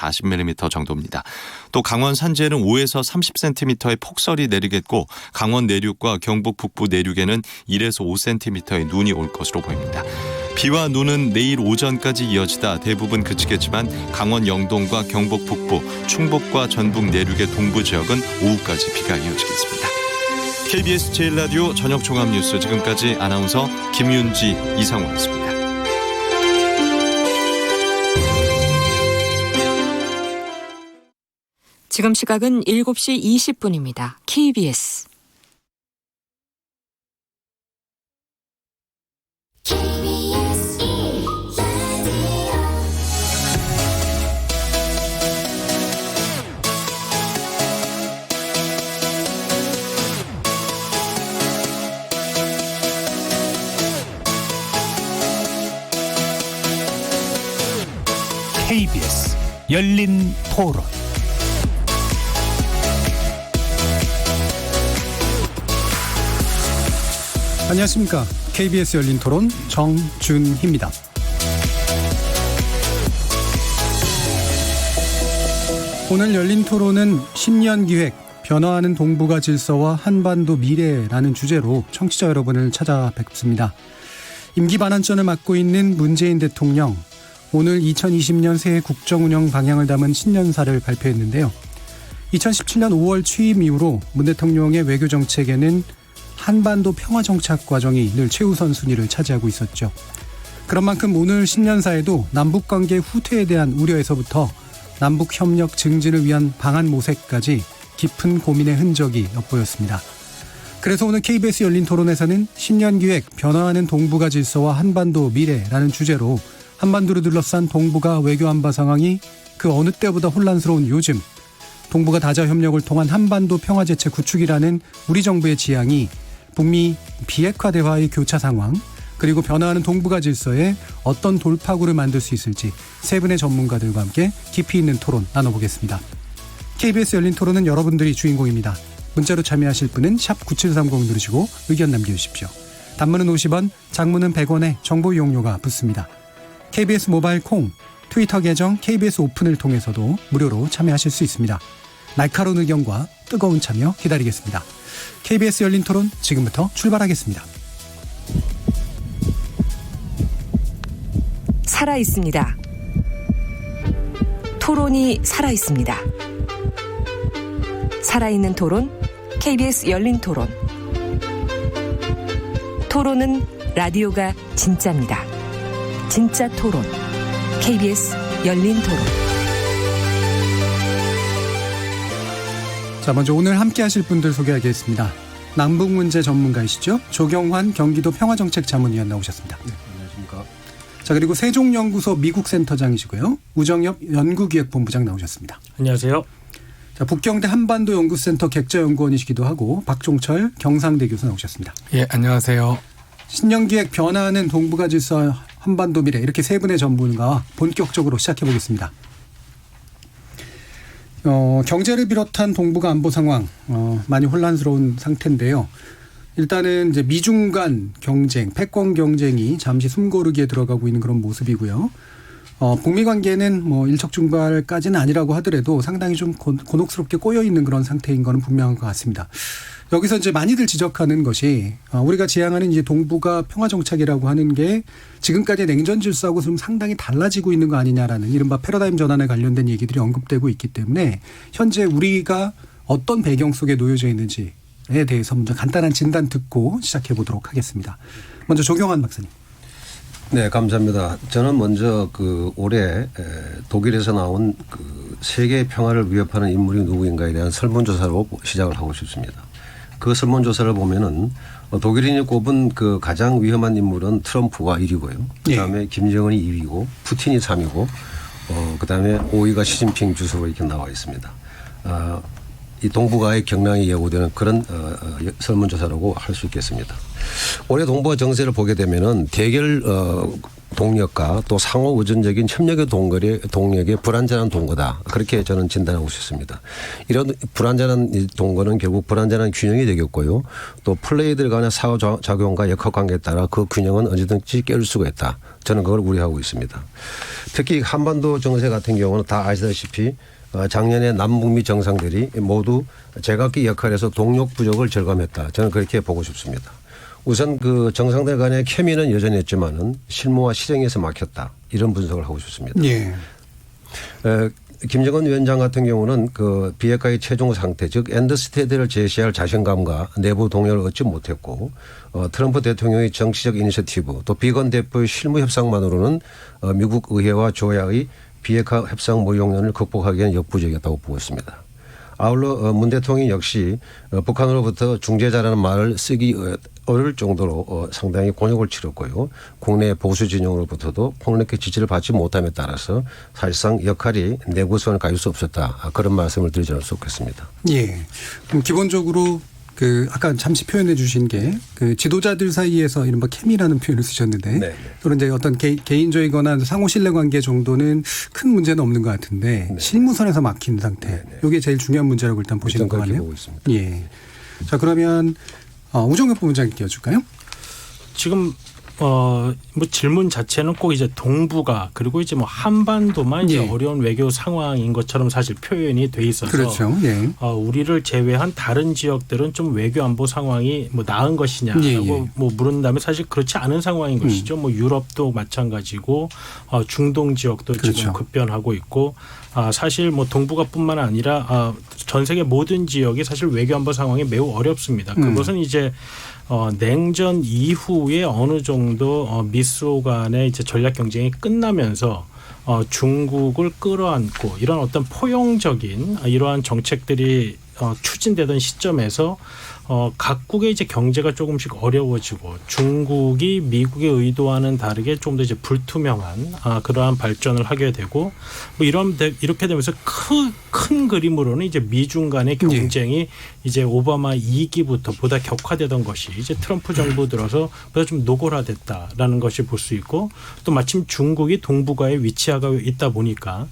40mm 정도입니다. 또 강원 산지에는 5에서 30cm의 폭설이 내리겠고 강원 내륙과 경북 북부 내륙에는 1에서 5cm의 눈이 올 것으로 보입니다. 비와 눈은 내일 오전까지 이어지다 대부분 그치겠지만 강원 영동과 경북 북부, 충북과 전북 내륙의 동부 지역은 오후까지 비가 이어지겠습니다. KBS 제1라디오 저녁 종합뉴스 지금까지 아나운서 김윤지, 이상호였습니다. 지금 시각은 7시 20분입니다. KBS. KBS 열린 토론. 안녕하십니까. KBS 열린 토론 정준희입니다. 오늘 열린 토론은 신년 기획 변화하는 동북아 질서와 한반도 미래라는 주제로 청취자 여러분을 찾아뵙습니다. 임기 반환전을 맡고 있는 문재인 대통령, 오늘 2020년 새해 국정운영 방향을 담은 신년사를 발표했는데요. 2017년 5월 취임 이후로 문 대통령의 외교 정책에는 한반도 평화 정착 과정이 늘 최우선 순위를 차지하고 있었죠. 그런 만큼 오늘 신년사에도 남북관계 후퇴에 대한 우려에서부터 남북협력 증진을 위한 방안 모색까지 깊은 고민의 흔적이 엿보였습니다. 그래서 오늘 KBS 열린 토론에서는 신년기획 변화하는 동북아 질서와 한반도 미래라는 주제로 한반도를 둘러싼 동북아 외교 안보 상황이 그 어느 때보다 혼란스러운 요즘, 동북아 다자 협력을 통한 한반도 평화제체 구축이라는 우리 정부의 지향이 북미 비핵화 대화의 교차 상황, 그리고 변화하는 동북아 질서에 어떤 돌파구를 만들 수 있을지 세 분의 전문가들과 함께 깊이 있는 토론 나눠보겠습니다. KBS 열린 토론은 여러분들이 주인공입니다. 문자로 참여하실 분은 샵 9730 누르시고 의견 남겨주십시오. 단문은 50원, 장문은 100원에 정보 이용료가 붙습니다. KBS 모바일 콩, 트위터 계정 KBS 오픈을 통해서도 무료로 참여하실 수 있습니다. 날카로운 의견과 뜨거운 참여 기다리겠습니다. KBS 열린 토론 지금부터 출발하겠습니다. 살아있습니다. 토론이 살아있습니다. 살아있는 토론, KBS 열린 토론. 토론은 라디오가 진짜입니다. 진짜 토론, KBS 열린 토론. 자, 먼저 오늘 함께 하실 분들 소개하겠습니다. 남북 문제 전문가이시죠. 조경환 경기도 평화정책 자문위원 나오셨습니다. 네, 안녕하십니까. 자, 그리고 세종연구소 미국센터장이시고요. 우정엽 연구기획본부장 나오셨습니다. 안녕하세요. 자, 북경대 한반도 연구센터 객자연구원이시기도 하고 박종철 경상대 교수 나오셨습니다. 예, 안녕하세요. 신년기획 변화하는 동북아 질서 한반도 미래, 이렇게 세 분의 전문가와 본격적으로 시작해 보겠습니다. 경제를 비롯한 동북아 안보 상황 많이 혼란스러운 상태인데요. 일단은 이제 미중 간 경쟁, 패권 경쟁이 잠시 숨고르기에 들어가고 있는 그런 모습이고요. 북미 관계는 뭐 일촉즉발까지는 아니라고 하더라도 상당히 좀 곤혹스럽게 꼬여 있는 그런 상태인 거는 분명한 것 같습니다. 여기서 이제 많이들 지적하는 것이 우리가 지향하는 이제 동북아 평화 정착이라고 하는 게 지금까지 냉전 질서하고 좀 상당히 달라지고 있는 거 아니냐라는 이른바 패러다임 전환에 관련된 얘기들이 언급되고 있기 때문에 현재 우리가 어떤 배경 속에 놓여져 있는지에 대해서 먼저 간단한 진단 듣고 시작해 보도록 하겠습니다. 먼저 조경환 박사님. 네, 감사합니다. 저는 먼저 올해 독일에서 나온 세계 평화를 위협하는 인물이 누구인가에 대한 설문조사로 시작을 하고 싶습니다. 그 설문조사를 보면은 독일인이 꼽은 가장 위험한 인물은 트럼프가 1위고요. 그다음에 김정은이 2위고 푸틴이 3위고 그다음에 5위가 시진핑 주석으로 이렇게 나와 있습니다. 이 동북아의 경랑이 예고되는 그런 설문조사라고 할 수 있겠습니다. 올해 동북아 정세를 보게 되면은 대결 동력과 또 상호 의존적인 협력의 동력의 불완전한 동거다. 그렇게 저는 진단하고 싶습니다. 이런 불완전한 동거는 결국 불완전한 균형이 되겠고요. 또 플레이들 간의 상호작용과 역학관계에 따라 그 균형은 언제든지 깨울 수가 있다. 저는 그걸 우려하고 있습니다. 특히 한반도 정세 같은 경우는 다 아시다시피 작년에 남북미 정상들이 모두 제각기 역할에서 동력 부족을 절감했다. 저는 그렇게 보고 싶습니다. 우선 그 정상들 간의 케미는 여전히 있지만은 실무와 실행에서 막혔다. 이런 분석을 하고 싶습니다. 예. 김정은 위원장 같은 경우는 그 비핵화의 최종 상태 즉 엔드스테이트를 제시할 자신감과 내부 동력을 얻지 못했고 트럼프 대통령의 정치적 이니셔티브 또 비건 대표의 실무 협상만으로는 미국 의회와 조야의 비핵화 협상 모용론을 극복하기에는 역부족이었다고 보고 있습니다. 아울러 문 대통령이 역시 북한으로부터 중재자라는 말을 쓰기 어려울 정도로 상당히 곤욕을 치렀고요. 국내 보수 진영으로부터도 폭넓게 지지를 받지 못함에 따라서 사실상 역할이 내구성을 가질 수 없었다. 그런 말씀을 드리지 않을 수 없겠습니다. 예. 그럼 기본적으로 그 아까 잠시 표현해 주신 게 그 지도자들 사이에서 이른바 케미라는 표현을 쓰셨는데 네. 또는 이제 어떤 개인적이거나 상호 신뢰 관계 정도는 큰 문제는 없는 것 같은데 네. 실무선에서 막힌 상태. 이게 제일 중요한 문제라고 일단 보시는 것 같네요. 보고 있습니다. 예. 자 그러면 우정엽 부원장님 띄워줄까요? 지금 뭐 질문 자체는 꼭 이제 동북아 그리고 이제 뭐 한반도만 이제 예. 어려운 외교 상황인 것처럼 사실 표현이 돼 있어서 그렇죠. 예. 우리를 제외한 다른 지역들은 좀 외교 안보 상황이 뭐 나은 것이냐라고 예, 예. 뭐 물은다면 사실 그렇지 않은 상황인 것이죠. 뭐 유럽도 마찬가지고 중동 지역도 그렇죠. 지금 급변하고 있고 사실 뭐 동북아뿐만 아니라 전 세계 모든 지역이 사실 외교 안보 상황이 매우 어렵습니다. 그것은 이제 냉전 이후에 어느 정도 미소 간의 이제 전략 경쟁이 끝나면서 중국을 끌어안고 이런 어떤 포용적인 이러한 정책들이 추진되던 시점에서 각국의 이제 경제가 조금씩 어려워지고 중국이 미국의 의도와는 다르게 좀 더 이제 불투명한 그러한 발전을 하게 되고 뭐 이렇게 되면서 큰 그림으로는 이제 미중 간의 경쟁이 이제 오바마 2기부터 보다 격화되던 것이 이제 트럼프 정부 들어서 보다 좀 노골화됐다라는 것을 볼 수 있고 또 마침 중국이 동북아에 위치하고 있다 보니까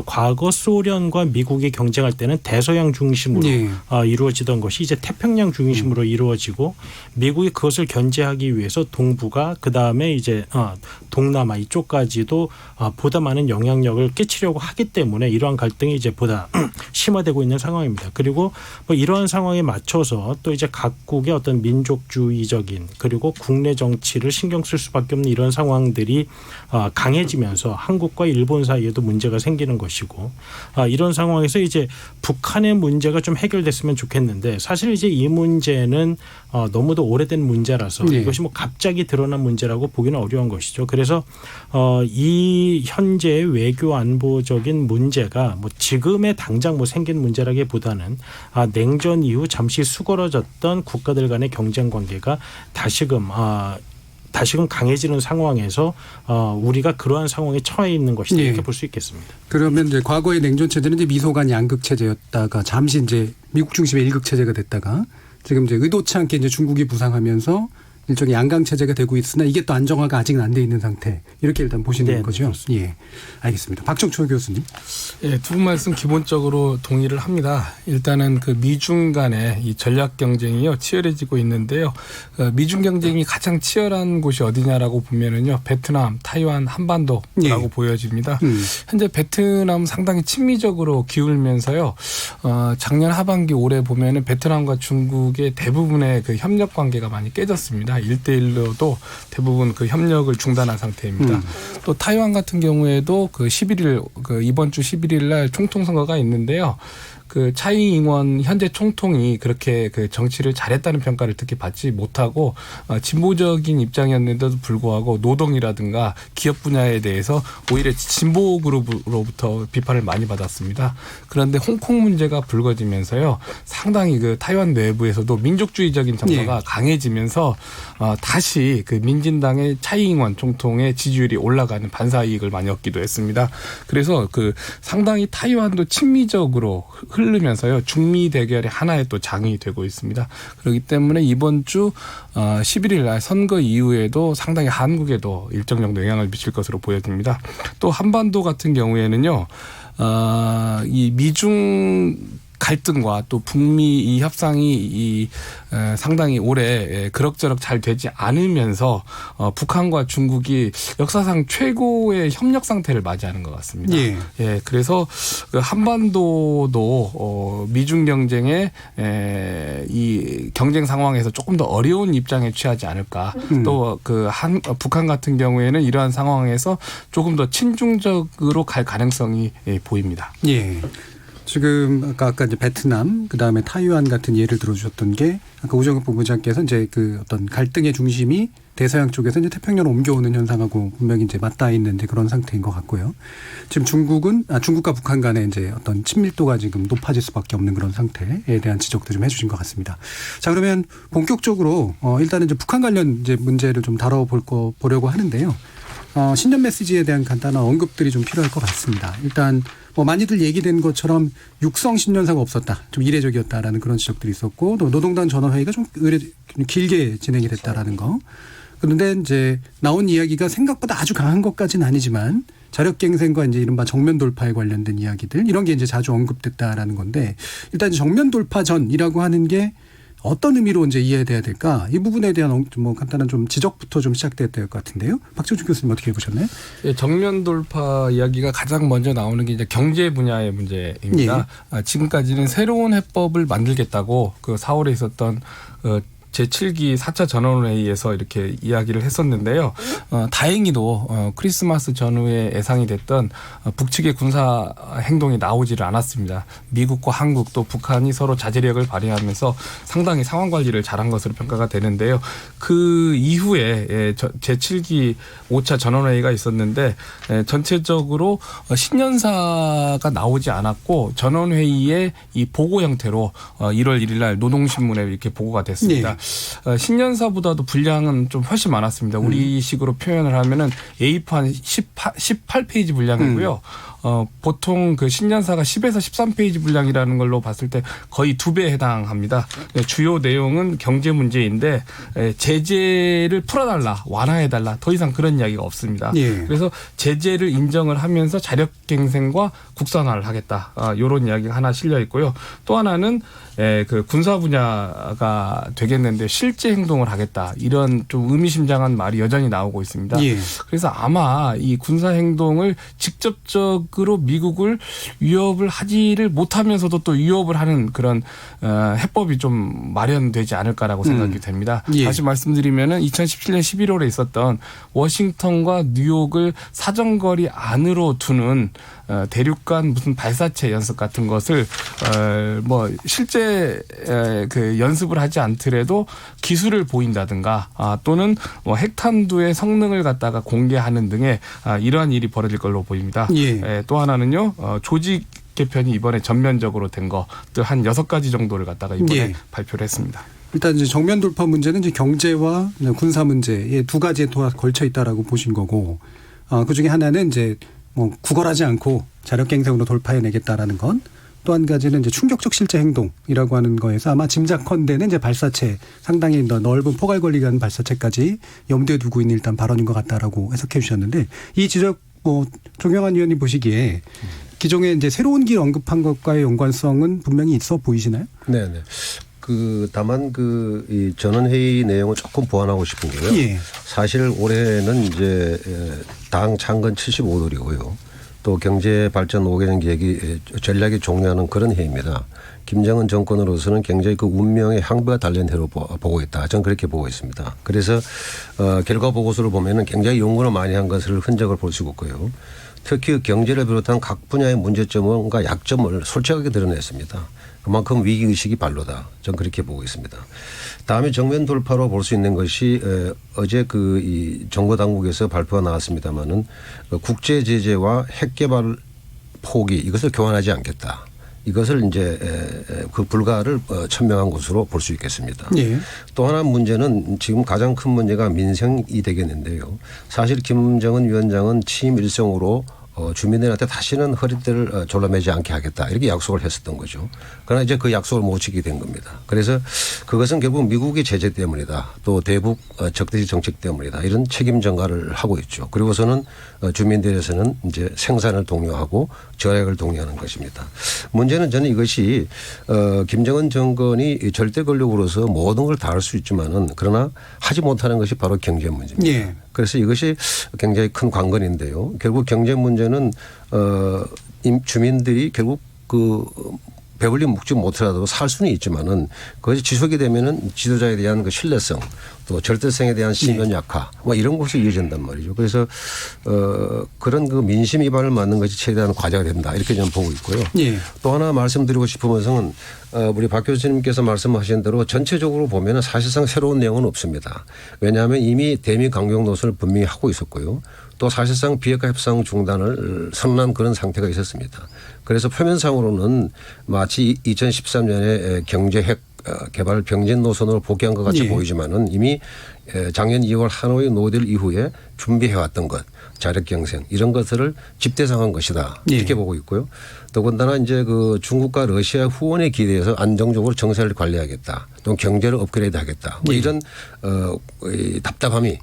과거 소련과 미국이 경쟁할 때는 대서양 중심으로 이루어지던 것이 이제 태평양 중심으로 이루어지고 미국이 그것을 견제하기 위해서 동북아 그다음에 이제 동남아 이쪽까지도 보다 많은 영향력을 끼치려고 하기 때문에 이러한 갈등이 이제 보다 심화되고 있는 상황입니다. 그리고 뭐 이러한 상황에 맞춰서 또 이제 각국의 어떤 민족주의적인 그리고 국내 정치를 신경 쓸 수밖에 없는 이런 상황들이 강해지면서 한국과 일본 사이에도 문제가 생기는 것이고 이런 상황에서 이제 북한의 문제가 좀 해결됐으면 좋겠는데 사실 이제 이 문제는 너무도 오래된 문제라서 이것이 뭐 갑자기 드러난 문제라고 보기는 어려운 것이죠. 그래서 이 현재의 외교 안보적인 문제가 뭐 지금의 당장 뭐 생긴 문제라기보다는 냉전 이후 잠시 수그러졌던 국가들 간의 경쟁 관계가 다시금 강해지는 상황에서 우리가 그러한 상황에 처해 있는 것이다 이렇게 볼 수 있겠습니다. 그러면 이제 과거의 냉전 체제는 이제 미소간 양극 체제였다가 잠시 이제 미국 중심의 일극 체제가 됐다가 지금 이제 의도치 않게 이제 중국이 부상하면서 일종의 양강 체제가 되고 있으나 이게 또 안정화가 아직은 안 돼 있는 상태 이렇게 일단 보시는 거죠. 예, 알겠습니다. 박정초 교수님. 예, 두 분 말씀 기본적으로 동의를 합니다. 일단은 그 미중 간의 이 전략 경쟁이요 치열해지고 있는데요. 미중 경쟁이 가장 치열한 곳이 어디냐라고 보면은요 베트남, 타이완, 한반도라고 보여집니다. 현재 베트남 상당히 친미적으로 기울면서요. 작년 하반기 올해 보면은 베트남과 중국의 대부분의 그 협력 관계가 많이 깨졌습니다. 1대1로도 대부분 그 협력을 중단한 상태입니다. 또 타이완 같은 경우에도 그 11일 그 이번 주 11일 날 총통 선거가 있는데요. 그 차이 잉원 현재 총통이 그렇게 그 정치를 잘했다는 평가를 특히 받지 못하고 진보적인 입장이었는데도 불구하고 노동이라든가 기업 분야에 대해서 오히려 진보 그룹으로부터 비판을 많이 받았습니다. 그런데 홍콩 문제가 불거지면서요. 상당히 그 타이완 내부에서도 민족주의적인 정서가 강해지면서 다시 그 민진당의 차이 잉원 총통의 지지율이 올라가는 반사 이익을 많이 얻기도 했습니다. 그래서 그 상당히 타이완도 친미적으로 흐르면서요 중미 대결의 하나의 또 장이 되고 있습니다. 그렇기 때문에 이번 주 11일 날 선거 이후에도 상당히 한국에도 일정 정도 영향을 미칠 것으로 보여집니다. 또 한반도 같은 경우에는요 이 미중 갈등과 또 북미 이 협상이 상당히 오래 그럭저럭 잘 되지 않으면서 북한과 중국이 역사상 최고의 협력 상태를 맞이하는 것 같습니다. 예. 예, 그래서 한반도도 미중 경쟁에 이 경쟁 상황에서 조금 더 어려운 입장에 취하지 않을까. 또 북한 같은 경우에는 이러한 상황에서 조금 더 친중적으로 갈 가능성이 보입니다. 예. 지금 아까 이제 베트남 그다음에 타이완 같은 예를 들어주셨던 게 아까 우정국 본부장께서 이제 그 어떤 갈등의 중심이 대서양 쪽에서 이제 태평양으로 옮겨오는 현상하고 분명히 이제 맞닿아 있는 이제 그런 상태인 것 같고요. 지금 중국과 북한 간의 이제 어떤 친밀도가 지금 높아질 수밖에 없는 그런 상태에 대한 지적도 좀 해주신 것 같습니다. 자, 그러면 본격적으로 일단은 이제 북한 관련 이제 문제를 좀 다뤄보려고 하는데요. 신년 메시지에 대한 간단한 언급들이 좀 필요할 것 같습니다. 일단 많이들 얘기된 것처럼 육성 신년사가 없었다. 좀 이례적이었다라는 그런 지적들이 있었고 또 노동당 전원회의가 좀 길게 진행이 됐다라는 거. 그런데 이제 나온 이야기가 생각보다 아주 강한 것까지는 아니지만 자력갱생과 이제 이른바 정면 돌파에 관련된 이야기들 이런 게 이제 자주 언급됐다라는 건데 일단 정면 돌파 전이라고 하는 게 어떤 의미로 이제 이해돼야 될까? 이 부분에 대한 간단한 좀 지적부터 좀 시작돼야 될 것 같은데요. 박정준 교수님 어떻게 보셨나요? 예, 정면 돌파 이야기가 가장 먼저 나오는 게 이제 경제 분야의 문제입니다. 예. 지금까지는 새로운 해법을 만들겠다고 그 4월에 있었던 제7기 4차 전원회의에서 이렇게 이야기를 했었는데요. 다행히도 크리스마스 전후에 예상이 됐던 북측의 군사 행동이 나오지를 않았습니다. 미국과 한국 또 북한이 서로 자제력을 발휘하면서 상당히 상황 관리를 잘한 것으로 평가가 되는데요. 그 이후에 제7기 5차 전원회의가 있었는데 전체적으로 신년사가 나오지 않았고 전원회의의 이 보고 형태로 1월 1일 날 노동신문에 이렇게 보고가 됐습니다. 네. 신년사보다도 분량은 좀 훨씬 많았습니다. 우리식으로 표현을 하면은 A4 18페이지 분량이고요. 보통 그 신년사가 10에서 13페이지 분량이라는 걸로 봤을 때 거의 2배에 해당합니다. 주요 내용은 경제 문제인데 제재를 풀어달라, 완화해달라 더 이상 그런 이야기가 없습니다. 예. 그래서 제재를 인정을 하면서 자력갱생과 국산화를 하겠다. 이런 이야기가 하나 실려 있고요. 또 하나는 그 군사 분야가 되겠는데 실제 행동을 하겠다. 이런 좀 의미심장한 말이 여전히 나오고 있습니다. 예. 그래서 아마 이 군사 행동을 직접적으로 미국을 위협을 하지를 못하면서도 또 위협을 하는 그런 해법이 좀 마련되지 않을까라고 생각이 됩니다. 예. 다시 말씀드리면은 2017년 11월에 있었던 워싱턴과 뉴욕을 사정거리 안으로 두는 대륙간 무슨 발사체 연습 같은 것을 실제 그 연습을 하지 않더라도 기술을 보인다든가 또는 핵탄두의 성능을 갖다가 공개하는 등의 이러한 일이 벌어질 걸로 보입니다. 예. 또 하나는요 조직 개편이 이번에 전면적으로 된 것들 한 6가지 정도를 갖다가 이번에 예. 발표를 했습니다. 일단 이제 정면 돌파 문제는 이제 경제와 군사 문제에 두 가지에 걸쳐 있다라고 보신 거고, 그 중에 하나는 이제 구걸하지 않고 자력갱생으로 돌파해내겠다라는 건, 또 한 가지는 이제 충격적 실제 행동이라고 하는 거에서 아마 짐작컨대는 이제 발사체 상당히 넓은 포괄 권리가 있는 발사체까지 염두에 두고 있는 일단 발언인 것 같다라고 해석해 주셨는데 이 지적 조경환 의원님 보시기에 기존에 이제 새로운 길 언급한 것과의 연관성은 분명히 있어 보이시나요? 네. 다만 이 전원회의 내용을 조금 보완하고 싶은 게요. 예. 사실 올해는 이제 당 창건 75돌이고요. 또 경제 발전 5개년 계획이 전략이 종료하는 그런 해입니다. 김정은 정권으로서는 굉장히 그 운명의 향배가 달린 해로 보고 있다. 저는 그렇게 보고 있습니다. 그래서 결과 보고서를 보면은 굉장히 연구를 많이 한 것을 흔적을 볼 수 있고요. 특히 경제를 비롯한 각 분야의 문제점과 약점을 솔직하게 드러냈습니다. 그만큼 위기의식이 발로다. 저는 그렇게 보고 있습니다. 다음에 정면 돌파로 볼 수 있는 것이 어제 이 정부 당국에서 발표가 나왔습니다마는 국제 제재와 핵 개발 포기 이것을 교환하지 않겠다. 이것을 이제 그 불가를 천명한 것으로 볼 수 있겠습니다. 예. 또 하나 문제는 지금 가장 큰 문제가 민생이 되겠는데요. 사실 김정은 위원장은 취임 일성으로 주민들한테 다시는 허리띠를 졸라매지 않게 하겠다 이렇게 약속을 했었던 거죠. 그러나 이제 그 약속을 못 지키게 된 겁니다. 그래서 그것은 결국 미국의 제재 때문이다. 또 대북 적대적 정책 때문이다. 이런 책임 전가를 하고 있죠. 그리고서는 주민들에서는 이제 생산을 독려하고 절약을 독려하는 것입니다. 문제는 저는 이것이 김정은 정권이 절대 권력으로서 모든 걸 다 할 수 있지만은 그러나 하지 못하는 것이 바로 경제 문제입니다. 예. 그래서 이것이 굉장히 큰 관건인데요. 결국 경제 문제는 주민들이 결국 그 배불리 먹지 못하더라도 살 수는 있지만은 그것이 지속이 되면은 지도자에 대한 그 신뢰성 또 절대성에 대한 신변 약화 뭐 이런 것이 이어진단 말이죠. 그래서 그런 그 민심 위반을 막는 것이 최대한 과제가 된다 이렇게 저는 보고 있고요. 예. 또 하나 말씀드리고 싶은 것은 우리 박 교수님께서 말씀하신 대로 전체적으로 보면은 사실상 새로운 내용은 없습니다. 왜냐하면 이미 대미 강경 노선을 분명히 하고 있었고요. 또 사실상 비핵화 협상 중단을 선언한 그런 상태가 있었습니다. 그래서 표면상으로는 마치 2013년에 경제 핵 개발 병진 노선으로 복귀한 것 같이 예. 보이지만은 이미 작년 2월 하노이 노딜 이후에 준비해왔던 것, 자력 경생 이런 것들을 집대성한 것이다 이렇게 예. 보고 있고요. 더군다나 이제 그 중국과 러시아 후원에 기대해서 안정적으로 정세를 관리하겠다, 또 경제를 업그레이드하겠다, 뭐 예. 이런 이 답답함이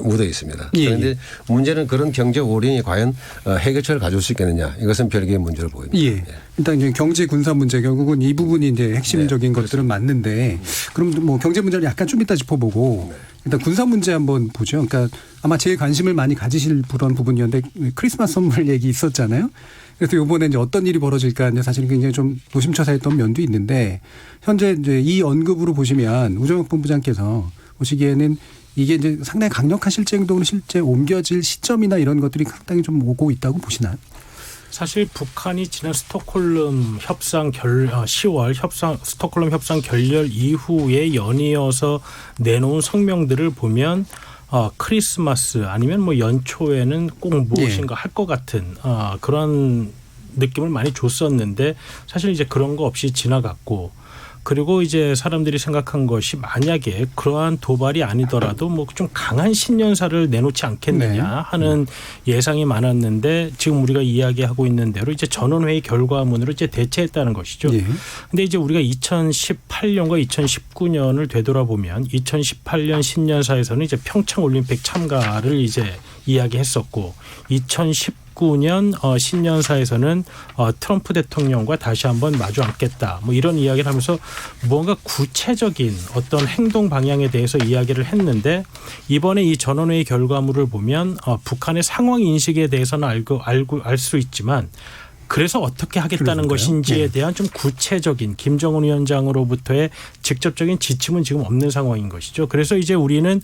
묻어 있습니다. 예. 그런데 문제는 그런 경제 오린이 과연 해결책을 가져올 수 있겠느냐 이것은 별개의 문제로 보입니다. 예. 일단 이제 경제 군사 문제 결국은 이 부분이 이제 핵심적인 것들은 맞는데 그럼 뭐 경제 문제를 약간 좀 이따 짚어보고 일단 군사 문제 한번 보죠. 그러니까 아마 제일 관심을 많이 가지실 그런 부분이었는데 크리스마스 선물 얘기 있었잖아요. 그래서 이번에 이제 어떤 일이 벌어질까 이제 사실 굉장히 좀 노심초사했던 면도 있는데 현재 이제 이 언급으로 보시면 우정혁 본부장께서 보시기에는 이게 이제 상당히 강력한 실제 행동으로 실제 옮겨질 시점이나 이런 것들이 상당히 좀 오고 있다고 보시나요? 사실 북한이 지난 스톡홀름 협상 10월 스톡홀름 협상 결렬 이후에 연이어서 내놓은 성명들을 보면 크리스마스 아니면 뭐 연초에는 꼭 무엇인가 할 것 같은 그런 느낌을 많이 줬었는데 사실 이제 그런 거 없이 지나갔고 그리고 이제 사람들이 생각한 것이 만약에 그러한 도발이 아니더라도 뭐 좀 강한 신년사를 내놓지 않겠느냐 하는 예상이 많았는데 지금 우리가 이야기하고 있는 대로 이제 전원회의 결과문으로 이제 대체했다는 것이죠. 예. 근데 이제 우리가 2018년과 2019년을 되돌아보면 2018년 신년사에서는 이제 평창 올림픽 참가를 이제 이야기했었고 2019년 신년사에서는 트럼프 대통령과 다시 한번 마주 앉겠다. 뭐 이런 이야기를 하면서 무언가 구체적인 어떤 행동 방향에 대해서 이야기를 했는데 이번에 이 전원회의 결과물을 보면 북한의 상황 인식에 대해서는 알 수 있지만 그래서 어떻게 하겠다는 그러니까요. 것인지에 대한 좀 구체적인 김정은 위원장으로부터의 직접적인 지침은 지금 없는 상황인 것이죠. 그래서 이제 우리는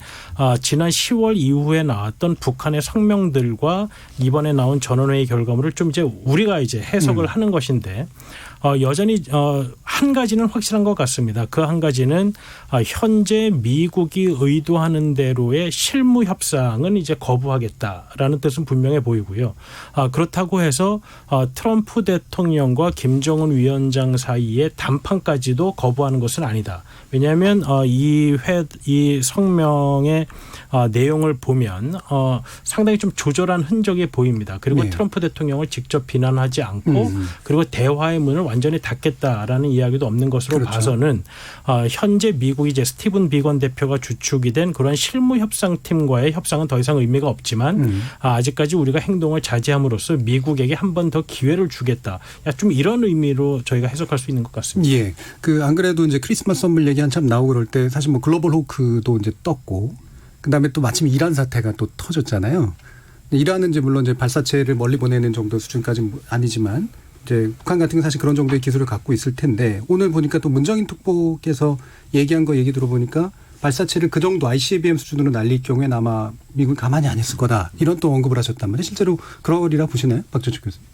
지난 10월 이후에 나왔던 북한의 성명들과 이번에 나온 전원회의 결과물을 좀 이제 우리가 이제 해석을 하는 것인데 여전히 한 가지는 확실한 것 같습니다. 그 한 가지는 현재 미국이 의도하는 대로의 실무 협상은 이제 거부하겠다라는 뜻은 분명해 보이고요. 그렇다고 해서 트럼프 대통령과 김정은 위원장 사이의 담판까지도 거부하는 것은 아니다. 왜냐하면 이 성명의 내용을 보면 상당히 좀 조절한 흔적이 보입니다. 그리고 네. 트럼프 대통령을 직접 비난하지 않고 그리고 대화의 문을 완전히 닫겠다라는 이야기도 없는 것으로 그렇죠. 봐서는 현재 미국이 이제 스티븐 비건 대표가 주축이 된 그런 실무 협상팀과의 협상은 더 이상 의미가 없지만 아직까지 우리가 행동을 자제함으로써 미국에게 한 번 더 기회를 주겠다. 좀 이런 의미로 저희가 해석할 수 있는 것 같습니다. 예. 안 그래도 이제 크리스마스 선물 얘기 한참 나오고 그럴 때 사실 뭐 글로벌 호크도 이제 떴고 그다음에 또 마침 이란 사태가 또 터졌잖아요. 이란은 이제 물론 이제 발사체를 멀리 보내는 정도 수준까지는 아니지만 이제 북한 같은 게 사실 그런 정도의 기술을 갖고 있을 텐데 오늘 보니까 또 문정인 특보께서 얘기한 거 얘기 들어보니까 발사체를 그 정도 ICBM 수준으로 날릴 경우에는 아마 미국이 가만히 안 있을 거다. 이런 또 언급을 하셨단 말이에요. 실제로 그러리라 보시나요? 박조축 교수님.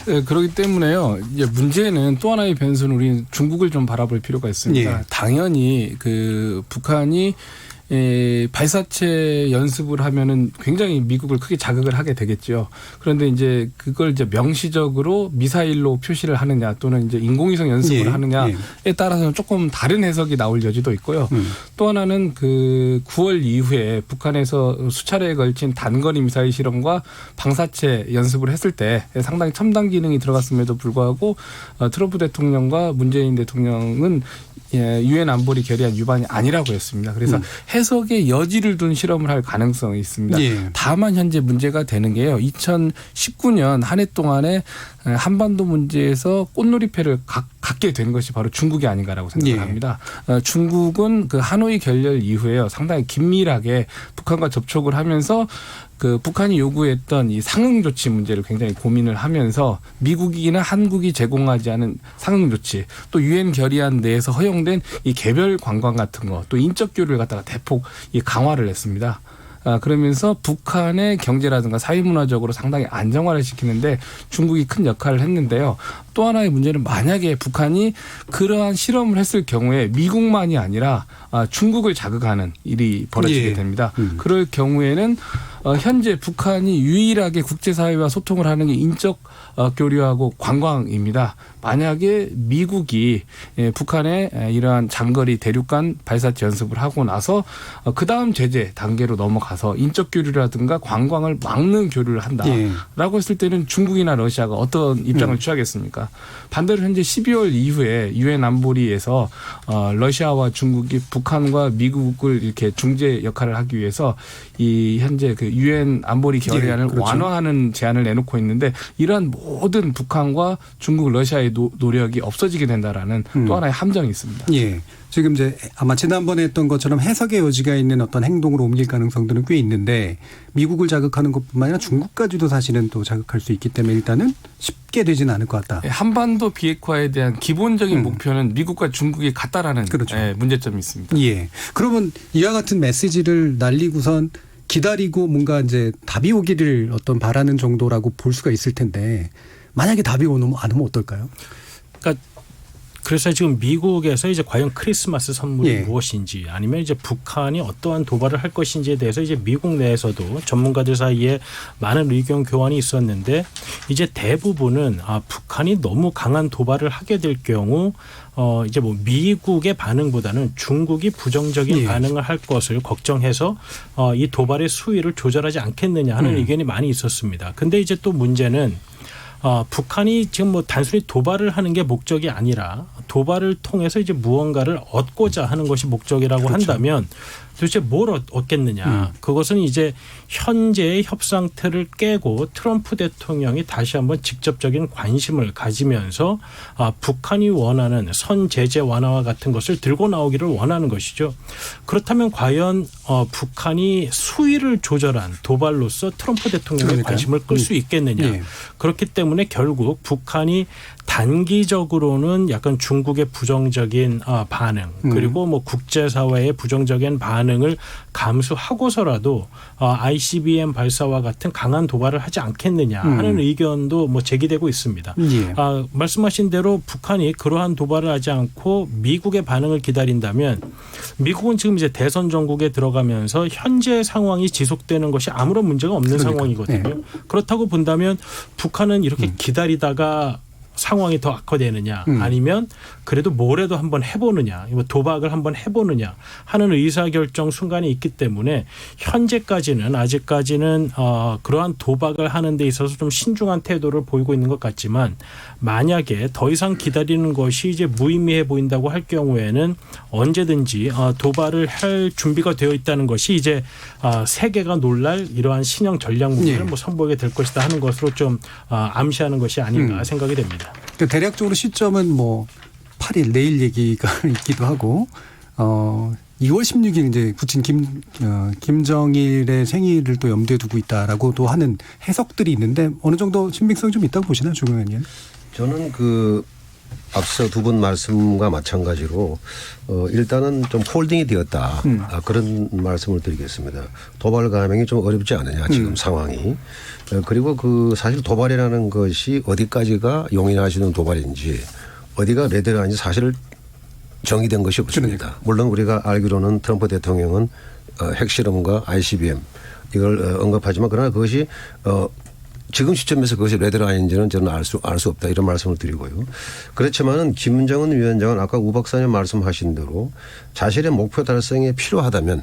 네, 그렇기 때문에요. 이제 문제는 또 하나의 변수는 우리 중국을 좀 바라볼 필요가 있습니다. 예. 당연히 북한이 발사체 연습을 하면은 굉장히 미국을 크게 자극을 하게 되겠죠. 그런데 이제 그걸 이제 명시적으로 미사일로 표시를 하느냐 또는 이제 인공위성 연습을 하느냐에 따라서는 조금 다른 해석이 나올 여지도 있고요. 또 하나는 그 9월 이후에 북한에서 수차례에 걸친 단거리 미사일 실험과 방사체 연습을 했을 때 상당히 첨단 기능이 들어갔음에도 불구하고 트럼프 대통령과 문재인 대통령은 유엔 안보리 결의안 위반이 아니라고 했습니다. 그래서 해석의 여지를 둔 실험을 할 가능성이 있습니다. 다만 현재 문제가 되는 게요. 2019년 한 해 동안에 한반도 문제에서 꽃놀이패를 갖게 된 것이 바로 중국이 아닌가라고 생각합니다. 중국은 그 하노이 결렬 이후에요. 상당히 긴밀하게 북한과 접촉을 하면서 그 북한이 요구했던 이 상응 조치 문제를 굉장히 고민을 하면서 미국이나 한국이 제공하지 않은 상응 조치 또 유엔 결의안 내에서 허용된 이 개별 관광 같은 거 또 인적 교류를 갖다가 대폭 이 강화를 했습니다. 그러면서 북한의 경제라든가 사회문화적으로 상당히 안정화를 시키는데 중국이 큰 역할을 했는데요. 또 하나의 문제는 만약에 북한이 그러한 실험을 했을 경우에 미국만이 아니라 중국을 자극하는 일이 벌어지게 됩니다. 그럴 경우에는 현재 북한이 유일하게 국제사회와 소통을 하는 게 인적 교류하고 관광입니다. 만약에 미국이 북한의 이러한 장거리 대륙간 발사체 연습을 하고 나서 그다음 제재 단계로 넘어가서 인적 교류라든가 관광을 막는 교류를 한다라고 했을 때는 중국이나 러시아가 어떤 입장을 취하겠습니까? 반대로 현재 12월 이후에 유엔 안보리에서 러시아와 중국이 북한과 미국을 이렇게 중재 역할을 하기 위해서 이 현재 그 유엔 안보리 결의안을 완화하는 제안을 내놓고 있는데 이러한 모든 북한과 중국, 러시아의 노력이 없어지게 된다라는 또 하나의 함정이 있습니다. 예. 지금 이제 아마 지난번에 했던 것처럼 해석의 여지가 있는 어떤 행동으로 옮길 가능성들은 꽤 있는데 미국을 자극하는 것뿐만 아니라 중국까지도 사실은 또 자극할 수 있기 때문에 일단은 쉽게 되지는 않을 것 같다. 한반도 비핵화에 대한 기본적인 목표는 미국과 중국이 같다라는 문제점이 있습니다. 예. 그러면 이와 같은 메시지를 날리고선 기다리고 뭔가 이제 답이 오기를 어떤 바라는 정도라고 볼 수가 있을 텐데 만약에 답이 안 오면 어떨까요? 그러니까 그래서 지금 미국에서 이제 과연 크리스마스 선물이 무엇인지 아니면 이제 북한이 어떠한 도발을 할 것인지에 대해서 이제 미국 내에서도 전문가들 사이에 많은 의견 교환이 있었는데 이제 대부분은 북한이 너무 강한 도발을 하게 될 경우 이제 뭐 미국의 반응보다는 중국이 부정적인 반응을 할 것을 걱정해서 이 도발의 수위를 조절하지 않겠느냐 하는 의견이 많이 있었습니다. 근데 이제 또 문제는 북한이 지금 뭐 단순히 도발을 하는 게 목적이 아니라 도발을 통해서 이제 무언가를 얻고자 하는 것이 목적이라고 한다면 도대체 뭘 얻겠느냐. 그것은 이제 현재의 협상틀을 깨고 트럼프 대통령이 다시 한번 직접적인 관심을 가지면서 북한이 원하는 선 제재 완화와 같은 것을 들고 나오기를 원하는 것이죠. 그렇다면 과연 북한이 수위를 조절한 도발로서 트럼프 대통령의 관심을 끌 수 있겠느냐. 그렇기 때문에 결국 북한이 단기적으로는 약간 중국의 부정적인 반응 그리고 뭐 국제사회의 부정적인 반응을 감수하고서라도 ICBM 발사와 같은 강한 도발을 하지 않겠느냐 하는 의견도 뭐 제기되고 있습니다. 말씀하신 대로 북한이 그러한 도발을 하지 않고 미국의 반응을 기다린다면 미국은 지금 이제 대선 전국에 들어가면서 현재 상황이 지속되는 것이 아무런 문제가 없는 상황이거든요. 그렇다고 본다면 북한은 이렇게 기다리다가 상황이 더 악화되느냐 아니면 그래도 뭐라도 한번 해보느냐 도박을 한번 해보느냐 하는 의사결정 순간이 있기 때문에 현재까지는 아직까지는 그러한 도박을 하는 데 있어서 좀 신중한 태도를 보이고 있는 것 같지만 만약에 더 이상 기다리는 것이 이제 무의미해 보인다고 할 경우에는 언제든지 도발을 할 준비가 되어 있다는 것이 이제 세계가 놀랄 이러한 신형 전략 무기를 뭐 선보이게 될 것이다 하는 것으로 좀 암시하는 것이 아닌가 생각이 됩니다. 그러니까 대략적으로 시점은 뭐 8일 내일 얘기가 있기도 하고 2월 16일 이제 부친 김정일의 생일을 또 염두에 두고 있다라고도 하는 해석들이 있는데 어느 정도 신빙성이 좀 있다고 보시나요, 조경 의원님? 저는 앞서 두 분 말씀과 마찬가지로 일단은 좀 홀딩이 되었다. 그런 말씀을 드리겠습니다. 도발 감행이 좀 어렵지 않느냐 지금 상황이. 그리고 사실 도발이라는 것이 어디까지가 용인할 수 있는 도발인지 어디가 레드라인지 사실 정의된 것이 없습니다. 물론 우리가 알기로는 트럼프 대통령은 핵실험과 ICBM 이걸 언급하지만 그러나 그것이 지금 시점에서 그것이 레드라인인지는 저는 알 수 없다 이런 말씀을 드리고요. 그렇지만은 김정은 위원장은 아까 우 박사님 말씀하신 대로 자신의 목표 달성에 필요하다면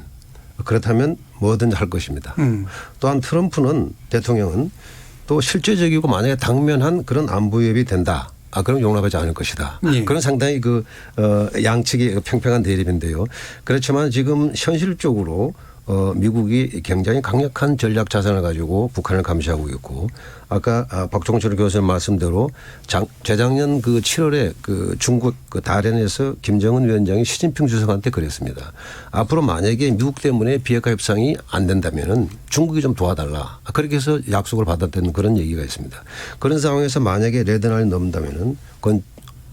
그렇다면 뭐든지 할 것입니다. 또한 트럼프는 대통령은 또 실제적이고 만약에 당면한 그런 안보 위협이 된다. 그럼 용납하지 않을 것이다. 예. 그런 상당히 양측이 평평한 대립인데요. 그렇지만 지금 현실적으로 미국이 굉장히 강력한 전략 자산을 가지고 북한을 감시하고 있고 아까 박종철 교수님 말씀대로 재작년 7월에 중국 다롄에서 김정은 위원장이 시진핑 주석한테 그랬습니다. 앞으로 만약에 미국 때문에 비핵화 협상이 안 된다면은 중국이 좀 도와달라. 그렇게 해서 약속을 받았던 그런 얘기가 있습니다. 그런 상황에서 만약에 레드라인을 넘는다면은 그건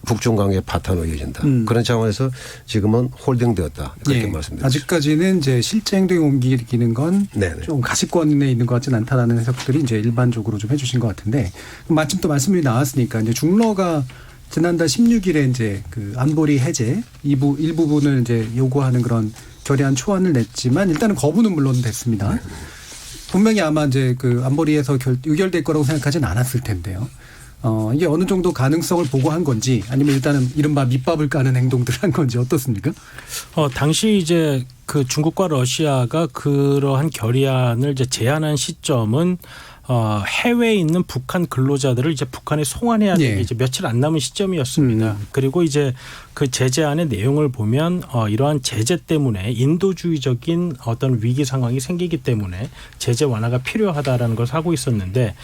북중 관계 파탄으로 이어진다. 그런 차원에서 지금은 홀딩되었다. 그렇게 말씀드립니다. 아직까지는 이제 실제 행동에 옮기는 건 네네. 좀 가시권에 있는 것 같지는 않다라는 해석들이 이제 일반적으로 좀 해주신 것 같은데 마침 또 말씀이 나왔으니까 이제 중러가 지난달 16일에 이제 안보리 해제 일부분을 이제 요구하는 그런 결의안 초안을 냈지만 일단은 거부는 물론 됐습니다. 분명히 아마 이제 안보리에서 의결될 거라고 생각하지는 않았을 텐데요. 이게 어느 정도 가능성을 보고 한 건지 아니면 일단은 이른바 밑밥을 까는 행동들을 한 건지 어떻습니까? 당시 이제 중국과 러시아가 그러한 결의안을 이제 제안한 시점은 해외에 있는 북한 근로자들을 이제 북한에 송환해야 되게 이제 며칠 안 남은 시점이었습니다. 그리고 이제 그 제재안의 내용을 보면 이러한 제재 때문에 인도주의적인 어떤 위기 상황이 생기기 때문에 제재 완화가 필요하다라는 것을 하고 있었는데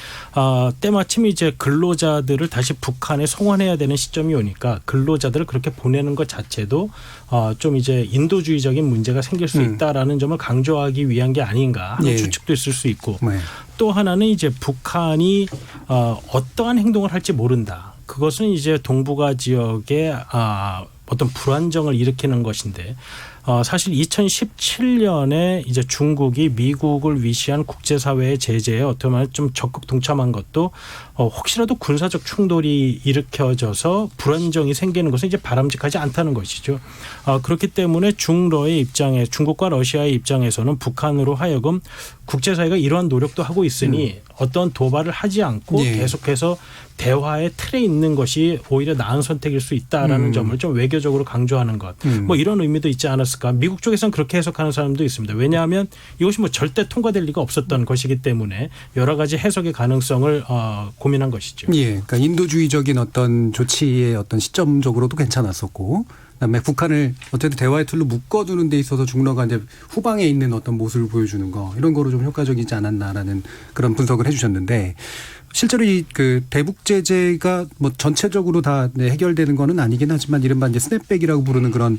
때마침 이제 근로자들을 다시 북한에 송환해야 되는 시점이 오니까 근로자들을 그렇게 보내는 것 자체도 좀 이제 인도주의적인 문제가 생길 수 있다라는 점을 강조하기 위한 게 아닌가 하는 추측도 있을 수 있고 또 하나는 이제 북한이 어떠한 행동을 할지 모른다. 그것은 이제 동북아 지역에 어떤 불안정을 일으키는 것인데 사실 2017년에 이제 중국이 미국을 위시한 국제사회의 제재에 어떻게 보면 좀 적극 동참한 것도 혹시라도 군사적 충돌이 일으켜져서 불안정이 생기는 것은 이제 바람직하지 않다는 것이죠. 그렇기 때문에 중러의 입장에 중국과 러시아의 입장에서는 북한으로 하여금 국제사회가 이러한 노력도 하고 있으니 어떤 도발을 하지 않고 계속해서 대화의 틀에 있는 것이 오히려 나은 선택일 수 있다라는 점을 좀 외교적으로 강조하는 것. 뭐 이런 의미도 있지 않았을까. 미국 쪽에서는 그렇게 해석하는 사람도 있습니다. 왜냐하면 이것이 뭐 절대 통과될 리가 없었던 것이기 때문에 여러 가지 해석의 가능성을 고민한 것이죠. 그러니까 인도주의적인 어떤 조치의 어떤 시점적으로도 괜찮았었고 그다음에 북한을 어쨌든 대화의 틀로 묶어두는 데 있어서 중러가 이제 후방에 있는 어떤 모습을 보여주는 거 이런 거로 좀 효과적이지 않았나라는 그런 분석을 해주셨는데 실제로 이 대북 제재가 뭐 전체적으로 다 해결되는 거는 아니긴 하지만 이른바 이제 스냅백이라고 부르는 그런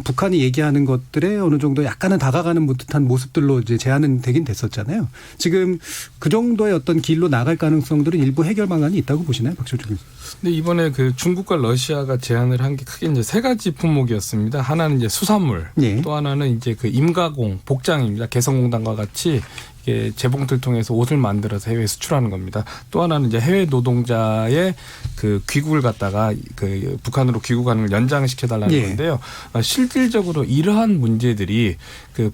북한이 얘기하는 것들에 어느 정도 약간은 다가가는 듯한 모습들로 이제 제안은 되긴 됐었잖아요. 지금 그 정도의 어떤 길로 나갈 가능성들은 일부 해결 방안이 있다고 보시나요, 박철중 교수님? 근데 이번에 중국과 러시아가 제안을 한 게 크게 이제 세 가지 품목이었습니다. 하나는 이제 수산물, 또 하나는 이제 임가공, 복장입니다. 개성공단과 같이 재봉틀 통해서 옷을 만들어서 해외에 수출하는 겁니다. 또 하나는 이제 해외 노동자의 귀국을 갖다가 북한으로 귀국하는 걸 연장시켜달라는 건데요. 실질적으로 이러한 문제들이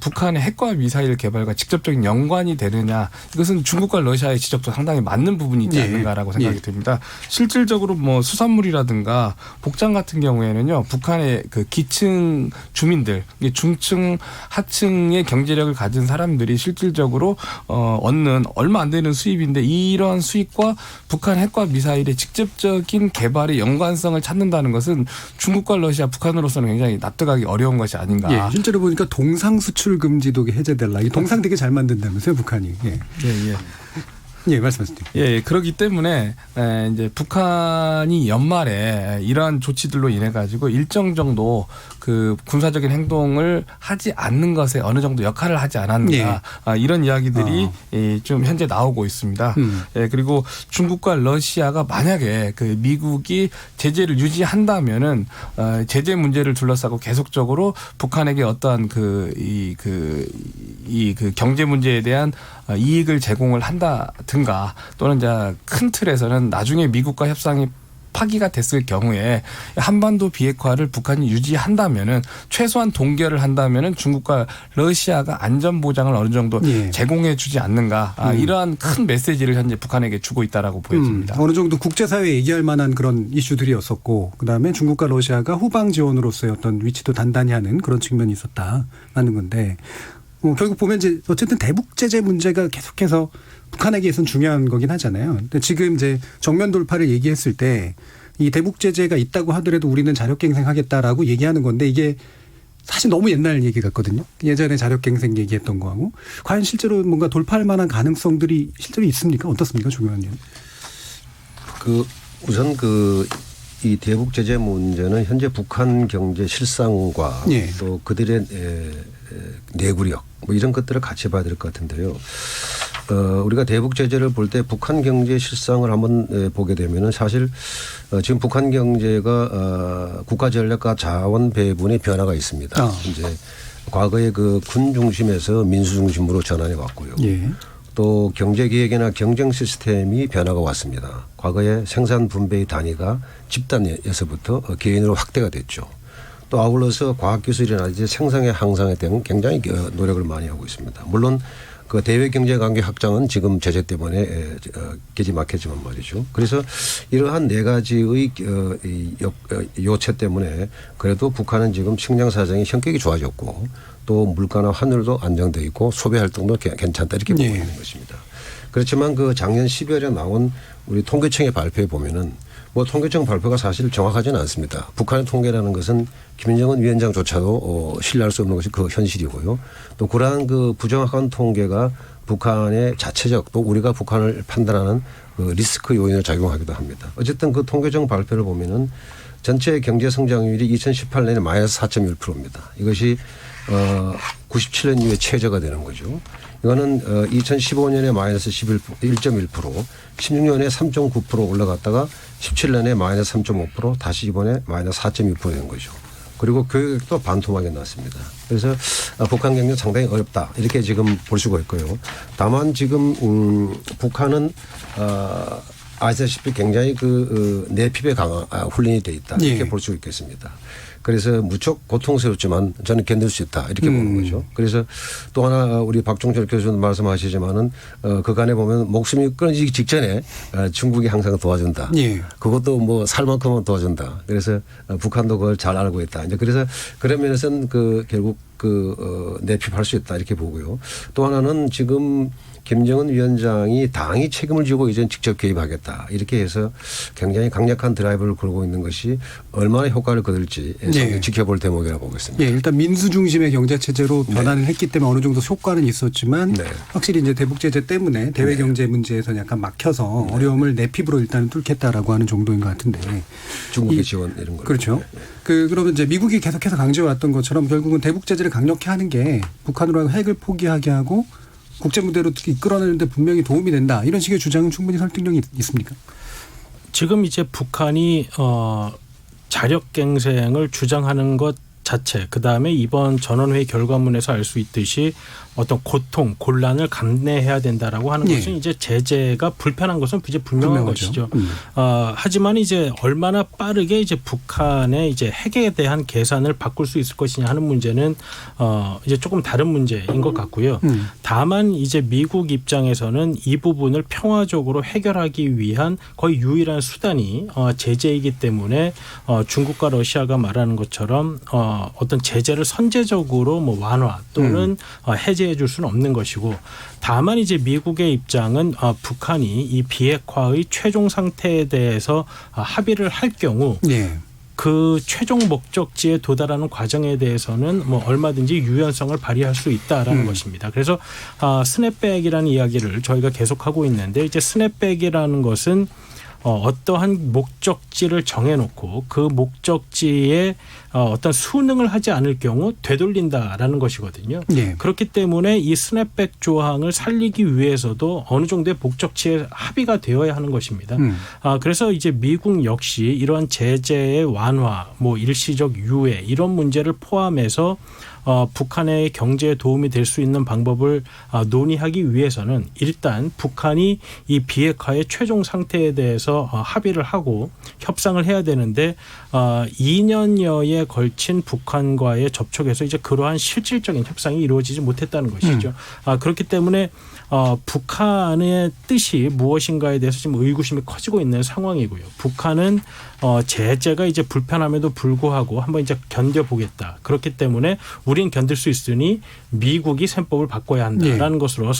북한의 핵과 미사일 개발과 직접적인 연관이 되느냐 이것은 중국과 러시아의 지적도 상당히 맞는 부분이 있지 않는가라고 생각이 듭니다. 실질적으로 뭐 수산물이라든가 복장 같은 경우에는요. 북한의 기층 주민들, 중층, 하층의 경제력을 가진 사람들이 실질적으로 얻는 얼마 안 되는 수입인데 이런 수입과 북한 핵과 미사일의 직접적인 개발의 연관성을 찾는다는 것은 중국과 러시아, 북한으로서는 굉장히 납득하기 어려운 것이 아닌가. 실제로 보니까 동상 수출 금지도 해제될라. 이 동상 되게 잘 만든다면서요, 북한이. 말씀하세요. 그렇기 때문에 이제 북한이 연말에 이러한 조치들로 인해 가지고 일정 정도 군사적인 행동을 하지 않는 것에 어느 정도 역할을 하지 않았는가 이런 이야기들이 좀 현재 나오고 있습니다. 그리고 중국과 러시아가 만약에 미국이 제재를 유지한다면은 제재 문제를 둘러싸고 계속적으로 북한에게 어떠한 경제 문제에 대한 이익을 제공을 한다든가 또는 이제 큰 틀에서는 나중에 미국과 협상이 파기가 됐을 경우에 한반도 비핵화를 북한이 유지한다면은 최소한 동결을 한다면은 중국과 러시아가 안전 보장을 어느 정도 예. 제공해주지 않는가 이러한 큰 메시지를 현재 북한에게 주고 있다라고 보여집니다. 어느 정도 국제사회에 얘기할 만한 그런 이슈들이었었고 그다음에 중국과 러시아가 후방 지원으로서의 어떤 위치도 단단히 하는 그런 측면이 있었다라는 건데 결국 보면 이제 어쨌든 대북 제재 문제가 계속해서 북한에게선 중요한 거긴 하잖아요. 근데 지금 이제 정면 돌파를 얘기했을 때 이 대북 제재가 있다고 하더라도 우리는 자력갱생하겠다라고 얘기하는 건데 이게 사실 너무 옛날 얘기 같거든요. 예전에 자력갱생 얘기했던 거하고 과연 실제로 뭔가 돌파할 만한 가능성들이 실제로 있습니까? 어떻습니까, 조 의원님? 우선 이 대북 제재 문제는 현재 북한 경제 실상과 예. 또 그들의 내구력 뭐 이런 것들을 같이 봐야 될 것 같은데요. 우리가 대북 제재를 볼 때 북한 경제 실상을 한번 보게 되면은 사실 지금 북한 경제가 국가 전략과 자원 배분의 변화가 있습니다. 이제 과거에 그 군 중심에서 민수 중심으로 전환해 왔고요. 예. 또 경제 계획이나 경쟁 시스템이 변화가 왔습니다. 과거에 생산 분배의 단위가 집단에서부터 개인으로 확대가 됐죠. 또 아울러서 과학기술이나 이제 생산의 향상에 대한 굉장히 노력을 많이 하고 있습니다. 물론 그 대외 경제 관계 확장은 지금 제재 때문에 길이 막혔지만 말이죠. 그래서 이러한 네 가지의 요체 때문에 그래도 북한은 지금 식량 사정이 현격히 좋아졌고 또 물가나 환율도 안정돼 있고 소비 활동도 괜찮다 이렇게 보고 있는 것입니다. 그렇지만 그 작년 12월에 나온 우리 통계청의 발표에 보면은 뭐 통계청 발표가 사실 정확하지는 않습니다. 북한의 통계라는 것은 김정은 위원장조차도 신뢰할 수 없는 것이 그 현실이고요. 또 그러한 그 부정확한 통계가 북한의 자체적 또 우리가 북한을 판단하는 그 리스크 요인을 작용하기도 합니다. 어쨌든 그 통계청 발표를 보면은 전체 경제 성장률이 2018년에 마이너스 4.1%입니다. 이것이 97년 이후에 최저가 되는 거죠. 이거는 2015년에 마이너스 1.1%, 16년에 3.9% 올라갔다가 17년에 마이너스 3.5%, 다시 이번에 마이너스 4.2% 된 거죠. 그리고 교육도 반토막이 났습니다. 그래서 북한 경제는 상당히 어렵다 이렇게 지금 볼 수가 있고요. 다만 지금 북한은 아시다시피 굉장히 내핍에 훈련이 돼 있다 이렇게 볼 수 있겠습니다. 그래서 무척 고통스럽지만 저는 견딜 수 있다 이렇게 보는 거죠. 그래서 또 하나 우리 박종철 교수님 말씀하시지만은 그간에 보면 목숨이 끊어지기 직전에 중국이 항상 도와준다. 예. 그것도 뭐 살 만큼은 도와준다. 그래서 북한도 그걸 잘 알고 있다. 이제 그래서 그런 면에서는 결국 내핍할 수 있다 이렇게 보고요. 또 하나는 지금 김정은 위원장이 당이 책임을 지고 이제 직접 개입하겠다. 이렇게 해서 굉장히 강력한 드라이브를 걸고 있는 것이 얼마나 효과를 거둘지 지켜볼 대목이라고 보겠습니다. 예, 일단 민수 중심의 경제 체제로 변환을 했기 때문에 어느 정도 효과는 있었지만 확실히 이제 대북 제재 때문에 대외 경제 문제에서 약간 막혀서 어려움을 내핍으로 일단은 뚫겠다라고 하는 정도인 것 같은데. 중국의 지원 이런 거. 그렇죠. 그러면 이제 미국이 계속해서 강조해왔던 것처럼 결국은 대북 제재를 강력히 하는 게 북한으로 핵을 포기하게 하고 국제 무대로 이끌어내는데 분명히 도움이 된다. 이런 식의 주장은 충분히 설득력이 있습니까? 지금 이제 북한이 자력갱생을 주장하는 것 자체, 그다음에 이번 전원회의 결과문에서 알 수 있듯이 어떤 고통, 곤란을 감내해야 된다라고 하는 것은 이제 제재가 불편한 것은 이제 분명한 것이죠. 하지만 이제 얼마나 빠르게 이제 북한의 이제 핵에 대한 계산을 바꿀 수 있을 것이냐 하는 문제는 이제 조금 다른 문제인 것 같고요. 다만 이제 미국 입장에서는 이 부분을 평화적으로 해결하기 위한 거의 유일한 수단이 제재이기 때문에 중국과 러시아가 말하는 것처럼 어떤 제재를 선제적으로 뭐 완화 또는 해제해 줄 수는 없는 것이고, 다만 이제 미국의 입장은 북한이 이 비핵화의 최종 상태에 대해서 합의를 할 경우 그 최종 목적지에 도달하는 과정에 대해서는 뭐 얼마든지 유연성을 발휘할 수 있다라는 것입니다. 그래서 스냅백이라는 이야기를 저희가 계속하고 있는데, 이제 스냅백이라는 것은 어떠한 목적지를 정해놓고 그 목적지에 어떤 순응을 하지 않을 경우 되돌린다라는 것이거든요. 그렇기 때문에 이 스냅백 조항을 살리기 위해서도 어느 정도의 목적지에 합의가 되어야 하는 것입니다. 그래서 이제 미국 역시 이러한 제재의 완화, 뭐 일시적 유예 이런 문제를 포함해서 북한의 경제에 도움이 될 수 있는 방법을 논의하기 위해서는 일단 북한이 이 비핵화의 최종 상태에 대해서 합의를 하고 협상을 해야 되는데 2년여에 걸친 북한과의 접촉에서 이제 그러한 실질적인 협상이 이루어지지 못했다는 것이죠. 그렇기 때문에 북한의 뜻이 무엇인가에 대해서 지금 의구심이 커지고 있는 상황이고요. 북한은 제재가 이제 불편함에도 불구하고 한번 이제 견뎌보겠다. 그렇기 때문에 우린 견딜 수 있으니 미국이 셈법을 바꿔야 한다라는 것으로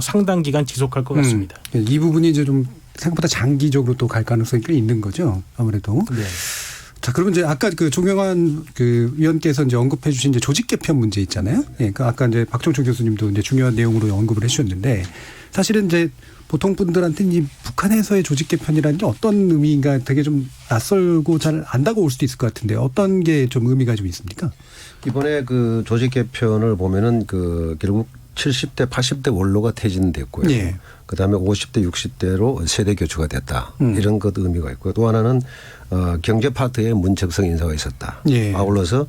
상당 기간 지속할 것 같습니다. 이 부분이 이제 좀 생각보다 장기적으로 또 갈 가능성이 꽤 있는 거죠. 아무래도. 네. 자, 그러면 이제 아까 그 종영환 그 위원께서 이제 언급해 주신 이제 조직 개편 문제 있잖아요. 예, 그 아까 이제 박종철 교수님도 이제 중요한 내용으로 언급을 해 주셨는데 사실은 이제 보통 분들한테는 이 북한에서의 조직 개편이라는 게 어떤 의미인가 되게 좀 낯설고 잘 안 다가올 수도 있을 것 같은데 어떤 게 좀 의미가 좀 있습니까? 이번에 그 조직 개편을 보면은 그 결국 70대, 80대 원로가 퇴진됐고요. 예. 그다음에 50대, 60대로 세대 교체가 됐다. 이런 것 의미가 있고요. 또 하나는 경제 파트에 문책성 인사가 있었다. 예. 아울러서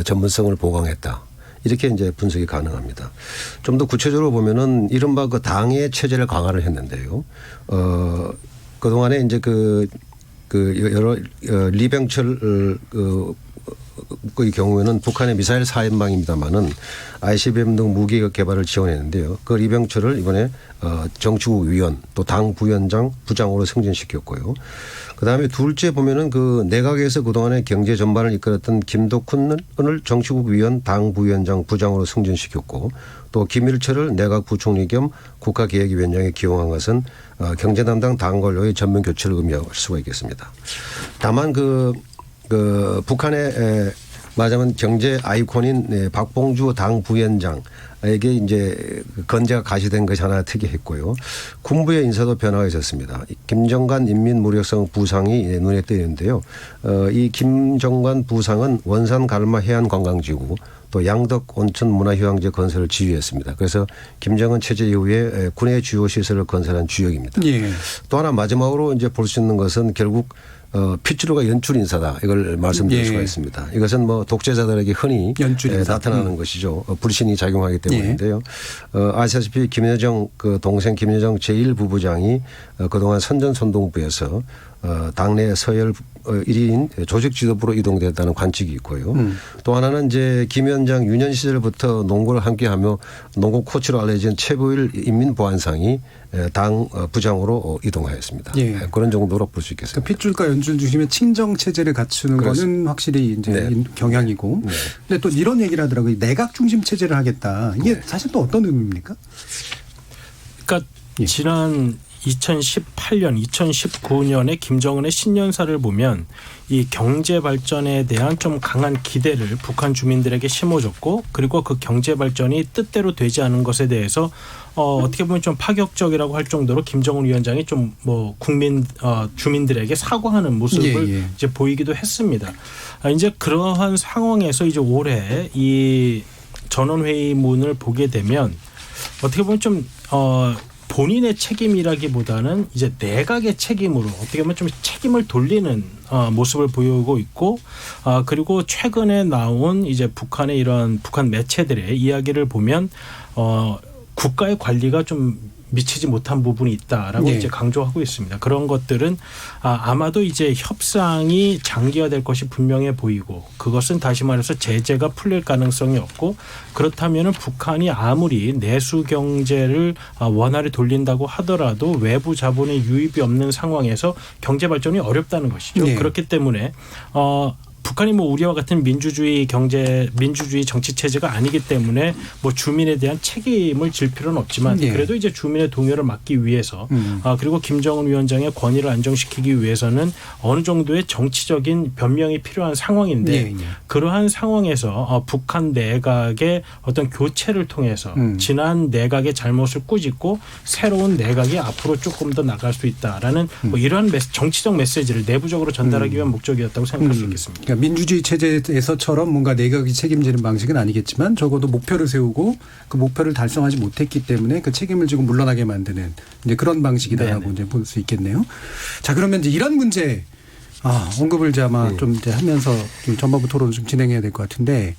전문성을 보강했다. 이렇게 이제 분석이 가능합니다. 좀 더 구체적으로 보면은 이른바 그 당의 체제를 강화를 했는데요. 그동안에 이제 그 여러 리병철 그 경우에는 북한의 미사일 사인방입니다만은 ICBM 등 무기 개발을 지원했는데요. 그 리병철을 이번에 정치국 위원 또 당 부위원장 부장으로 승진시켰고요. 그다음에 둘째 보면은 그 내각에서 그동안에 경제 전반을 이끌었던 김덕훈을 정치국 위원 당 부위원장 부장으로 승진시켰고 또 김일철을 내각 부총리 겸 국가기획위원장에 기용한 것은 경제 담당 당 관료의 전면 교체를 의미할 수가 있겠습니다. 다만 그 북한의 말하자면 경제 아이콘인 박봉주 당 부위원장에게 이제 건재가 가시된 것이 하나 특이했고요. 군부의 인사도 변화가 있었습니다. 김정관 인민무력성 부상이 눈에 띄는데요. 이 김정관 부상은 원산 가르마 해안관광지구 또 양덕 온천 문화휴양지 건설을 지휘했습니다. 그래서 김정은 체제 이후에 군의 주요 시설을 건설한 주역입니다. 예. 또 하나 마지막으로 이제 볼 수 있는 것은 결국 피츠루가 연출 인사다. 이걸 말씀드릴 예. 수가 있습니다. 이것은 뭐 독재자들에게 흔히 연출 인사. 나타나는 것이죠. 불신이 작용하기 때문인데요. 아시다시피 김여정 그 동생 김여정 제1부부장이 그동안 선전선동부에서 당내 서열 1위인 조직지도부로 이동됐다는 관측이 있고요. 또 하나는 이제 김 위원장 유년 시절부터 농구를 함께하며 농구 코치로 알려진 최보일 인민보안상이 당 부장으로 이동하였습니다. 예. 그런 정도로 볼 수 있겠습니다. 그러니까 핏줄과 연줄 중심의 친정 체제를 갖추는 거는 확실히 이제 네. 경향이고. 네. 근데 또 이런 얘기를 하더라고요. 내각 중심 체제를 하겠다. 이게 사실 또 어떤 의미입니까? 그러니까 예. 지난 2018년, 2019년에 김정은의 신년사를 보면 이 경제 발전에 대한 좀 강한 기대를 북한 주민들에게 심어줬고 그리고 그 경제 발전이 뜻대로 되지 않은 것에 대해서 어떻게 보면 좀 파격적이라고 할 정도로 김정은 위원장이 좀 뭐 국민 주민들에게 사과하는 모습을 예, 예. 이제 보이기도 했습니다. 이제 그러한 상황에서 이제 올해 이 전원회의문을 보게 되면 어떻게 보면 좀 본인의 책임이라기보다는 이제 내각의 책임으로 어떻게 보면 좀 책임을 돌리는 모습을 보이고 있고 그리고 최근에 나온 이제 북한의 이런 북한 매체들의 이야기를 보면 국가의 관리가 좀 미치지 못한 부분이 있다라고 네. 이제 강조하고 있습니다. 그런 것들은 아마도 이제 협상이 장기화될 것이 분명해 보이고 그것은 다시 말해서 제재가 풀릴 가능성이 없고 그렇다면은 북한이 아무리 내수 경제를 원활히 돌린다고 하더라도 외부 자본의 유입이 없는 상황에서 경제 발전이 어렵다는 것이죠. 네. 그렇기 때문에 북한이 뭐 우리와 같은 민주주의 정치 체제가 아니기 때문에 뭐 주민에 대한 책임을 질 필요는 없지만 예. 그래도 이제 주민의 동요를 막기 위해서 그리고 김정은 위원장의 권위를 안정시키기 위해서는 어느 정도의 정치적인 변명이 필요한 상황인데 예, 예. 그러한 상황에서 북한 내각의 어떤 교체를 통해서 지난 내각의 잘못을 꾸짖고 새로운 내각이 앞으로 조금 더 나갈 수 있다라는 뭐 이러한 정치적 메시지를 내부적으로 전달하기 위한 목적이었다고 생각할 수 있겠습니다. 그러니까 민주주의 체제에서처럼 뭔가 내각이 책임지는 방식은 아니겠지만 적어도 목표를 세우고 그 목표를 달성하지 못했기 때문에 그 책임을 지고 물러나게 만드는 이제 그런 방식이다라고 이제 볼 수 있겠네요. 자, 그러면 이제 이런 문제 언급을 이제 아마 좀 이제 하면서 좀 전반부 토론을 좀 진행해야 될 것 같은데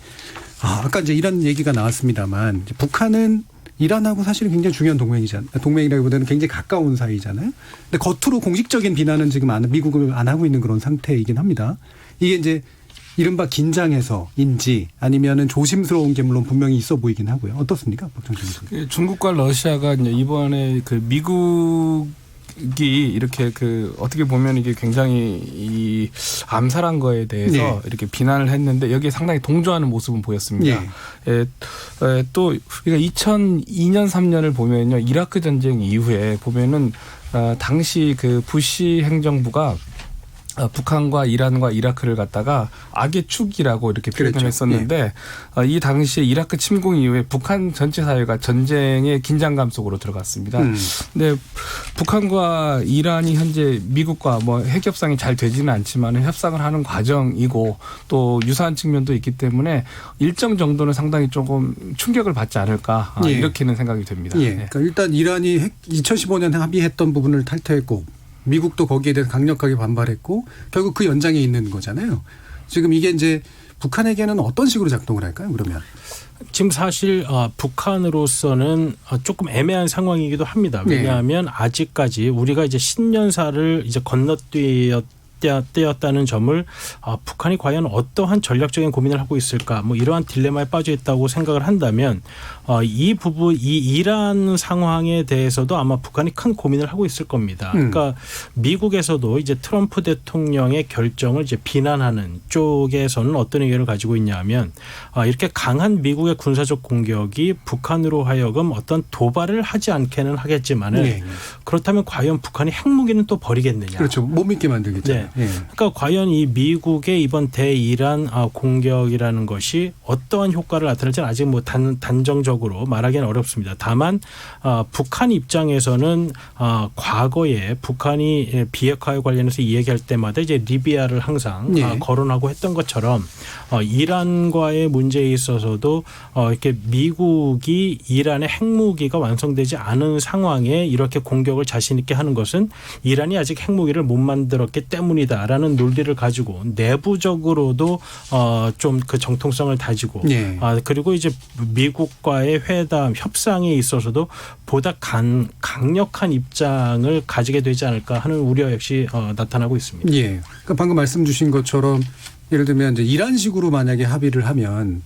아까 이제 이런 얘기가 나왔습니다만 이제 북한은 이란하고 사실은 굉장히 중요한 동맹이라기보다는 굉장히 가까운 사이잖아요. 근데 겉으로 공식적인 비난은 지금 미국을 안 하고 있는 그런 상태이긴 합니다. 이게 이제 이른바 긴장해서인지 아니면은 조심스러운 게 물론 분명히 있어 보이긴 하고요. 어떻습니까, 박정준 교수님? 중국과 러시아가 이제 이번에 그 미국이 이렇게 그 어떻게 보면 이게 굉장히 이 암살한 거에 대해서 네. 이렇게 비난을 했는데 여기에 상당히 동조하는 모습은 보였습니다. 또 그러니까 2002년 3년을 보면요, 이라크 전쟁 이후에 보면은 당시 그 부시 행정부가 북한과 이란과 이라크를 갖다가 악의 축이라고 이렇게 표현을 그렇죠. 했었는데 이 당시에 이라크 침공 이후에 북한 전체 사회가 전쟁의 긴장감 속으로 들어갔습니다. 근데 북한과 이란이 현재 미국과 뭐 핵 협상이 잘 되지는 않지만 협상을 하는 과정이고 또 유사한 측면도 있기 때문에 일정 정도는 상당히 조금 충격을 받지 않을까 이렇게는 생각이 됩니다. 그러니까 일단 이란이 2015년 합의했던 부분을 탈퇴했고 미국도 거기에 대해서 강력하게 반발했고 결국 그 연장에 있는 거잖아요. 지금 이게 이제 북한에게는 어떤 식으로 작동을 할까요? 그러면 지금 사실 북한으로서는 조금 애매한 상황이기도 합니다. 왜냐하면 아직까지 우리가 이제 신년사를 이제 건너뛰었다는 점을 북한이 과연 어떠한 전략적인 고민을 하고 있을까, 뭐 이러한 딜레마에 빠져 있다고 생각을 한다면 이 부분, 이 이란 상황에 대해서도 아마 북한이 큰 고민을 하고 있을 겁니다. 그러니까 미국에서도 이제 트럼프 대통령의 결정을 이제 비난하는 쪽에서는 어떤 의견을 가지고 있냐면 이렇게 강한 미국의 군사적 공격이 북한으로 하여금 어떤 도발을 하지 않게는 하겠지만은 그렇다면 과연 북한이 핵무기는 또 버리겠느냐? 그렇죠. 못 믿게 만들겠죠. 네. 그러니까 과연 이 미국의 이번 대이란 공격이라는 것이 어떠한 효과를 나타낼지는 아직 뭐 단정적으로 말하기는 어렵습니다. 다만 북한 입장에서는 과거에 북한이 비핵화에 관련해서 이야기할 때마다 이제 리비아를 항상 거론하고 했던 것처럼 이란과의 문제에 있어서도 이렇게 미국이 이란의 핵무기가 완성되지 않은 상황에 이렇게 공격을 자신 있게 하는 것은 이란이 아직 핵무기를 못 만들었기 때문이다라는 논리를 가지고 내부적으로도 좀 그 정통성을 다지고 그리고 이제 미국과의 회담 협상에 있어서도 보다 강력한 입장을 가지게 되지 않을까 하는 우려 역시 나타나고 있습니다. 그러니까 방금 말씀 주신 것처럼 예를 들면 이제 이란식으로 만약에 합의를 하면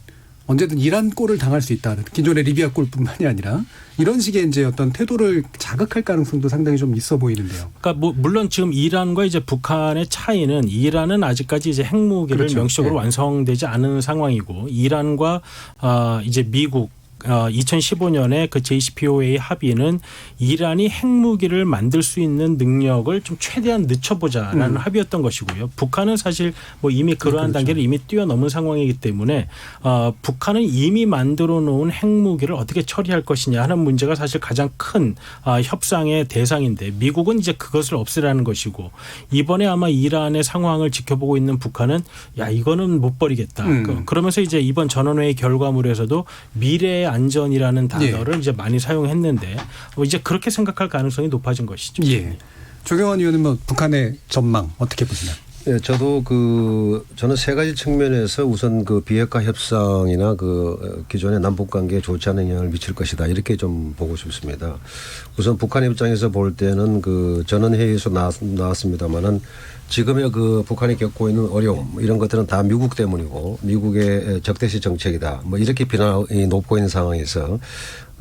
언제든 이란 꼴을 당할 수 있다. 기존의 리비아 꼴뿐만이 아니라 이런 식의 이제 어떤 태도를 자극할 가능성도 상당히 좀 있어 보이는데요. 그러니까 뭐 물론 지금 이란과 이제 북한의 차이는 이란은 아직까지 이제 핵무기를 명시적으로 완성되지 않은 상황이고 이란과 이제 미국 2015년에 그 JCPOA 합의는 이란이 핵무기를 만들 수 있는 능력을 좀 최대한 늦춰보자라는 합의였던 것이고요. 북한은 사실 뭐 이미 그러한 단계를 이미 뛰어넘은 상황이기 때문에 북한은 이미 만들어 놓은 핵무기를 어떻게 처리할 것이냐 하는 문제가 사실 가장 큰 협상의 대상인데 미국은 이제 그것을 없애라는 것이고 이번에 아마 이란의 상황을 지켜보고 있는 북한은 야 이거는 못 버리겠다. 그러면서 이제 이번 전원회의 결과물에서도 미래의 안전이라는 단어를 이제 많이 사용했는데 이제 그렇게 생각할 가능성이 높아진 것이죠. 조경환 의원은 뭐 북한의 전망 어떻게 보시나요? 저도 저는 세 가지 측면에서 우선 그 비핵화 협상이나 그 기존의 남북 관계에 좋지 않은 영향을 미칠 것이다 이렇게 좀 보고 싶습니다. 우선 북한 입장에서 볼 때는 그 전원회의에서 나왔습니다만은 지금의 그 북한이 겪고 있는 어려움 이런 것들은 다 미국 때문이고 미국의 적대시 정책이다 뭐 이렇게 비난이 높고 있는 상황에서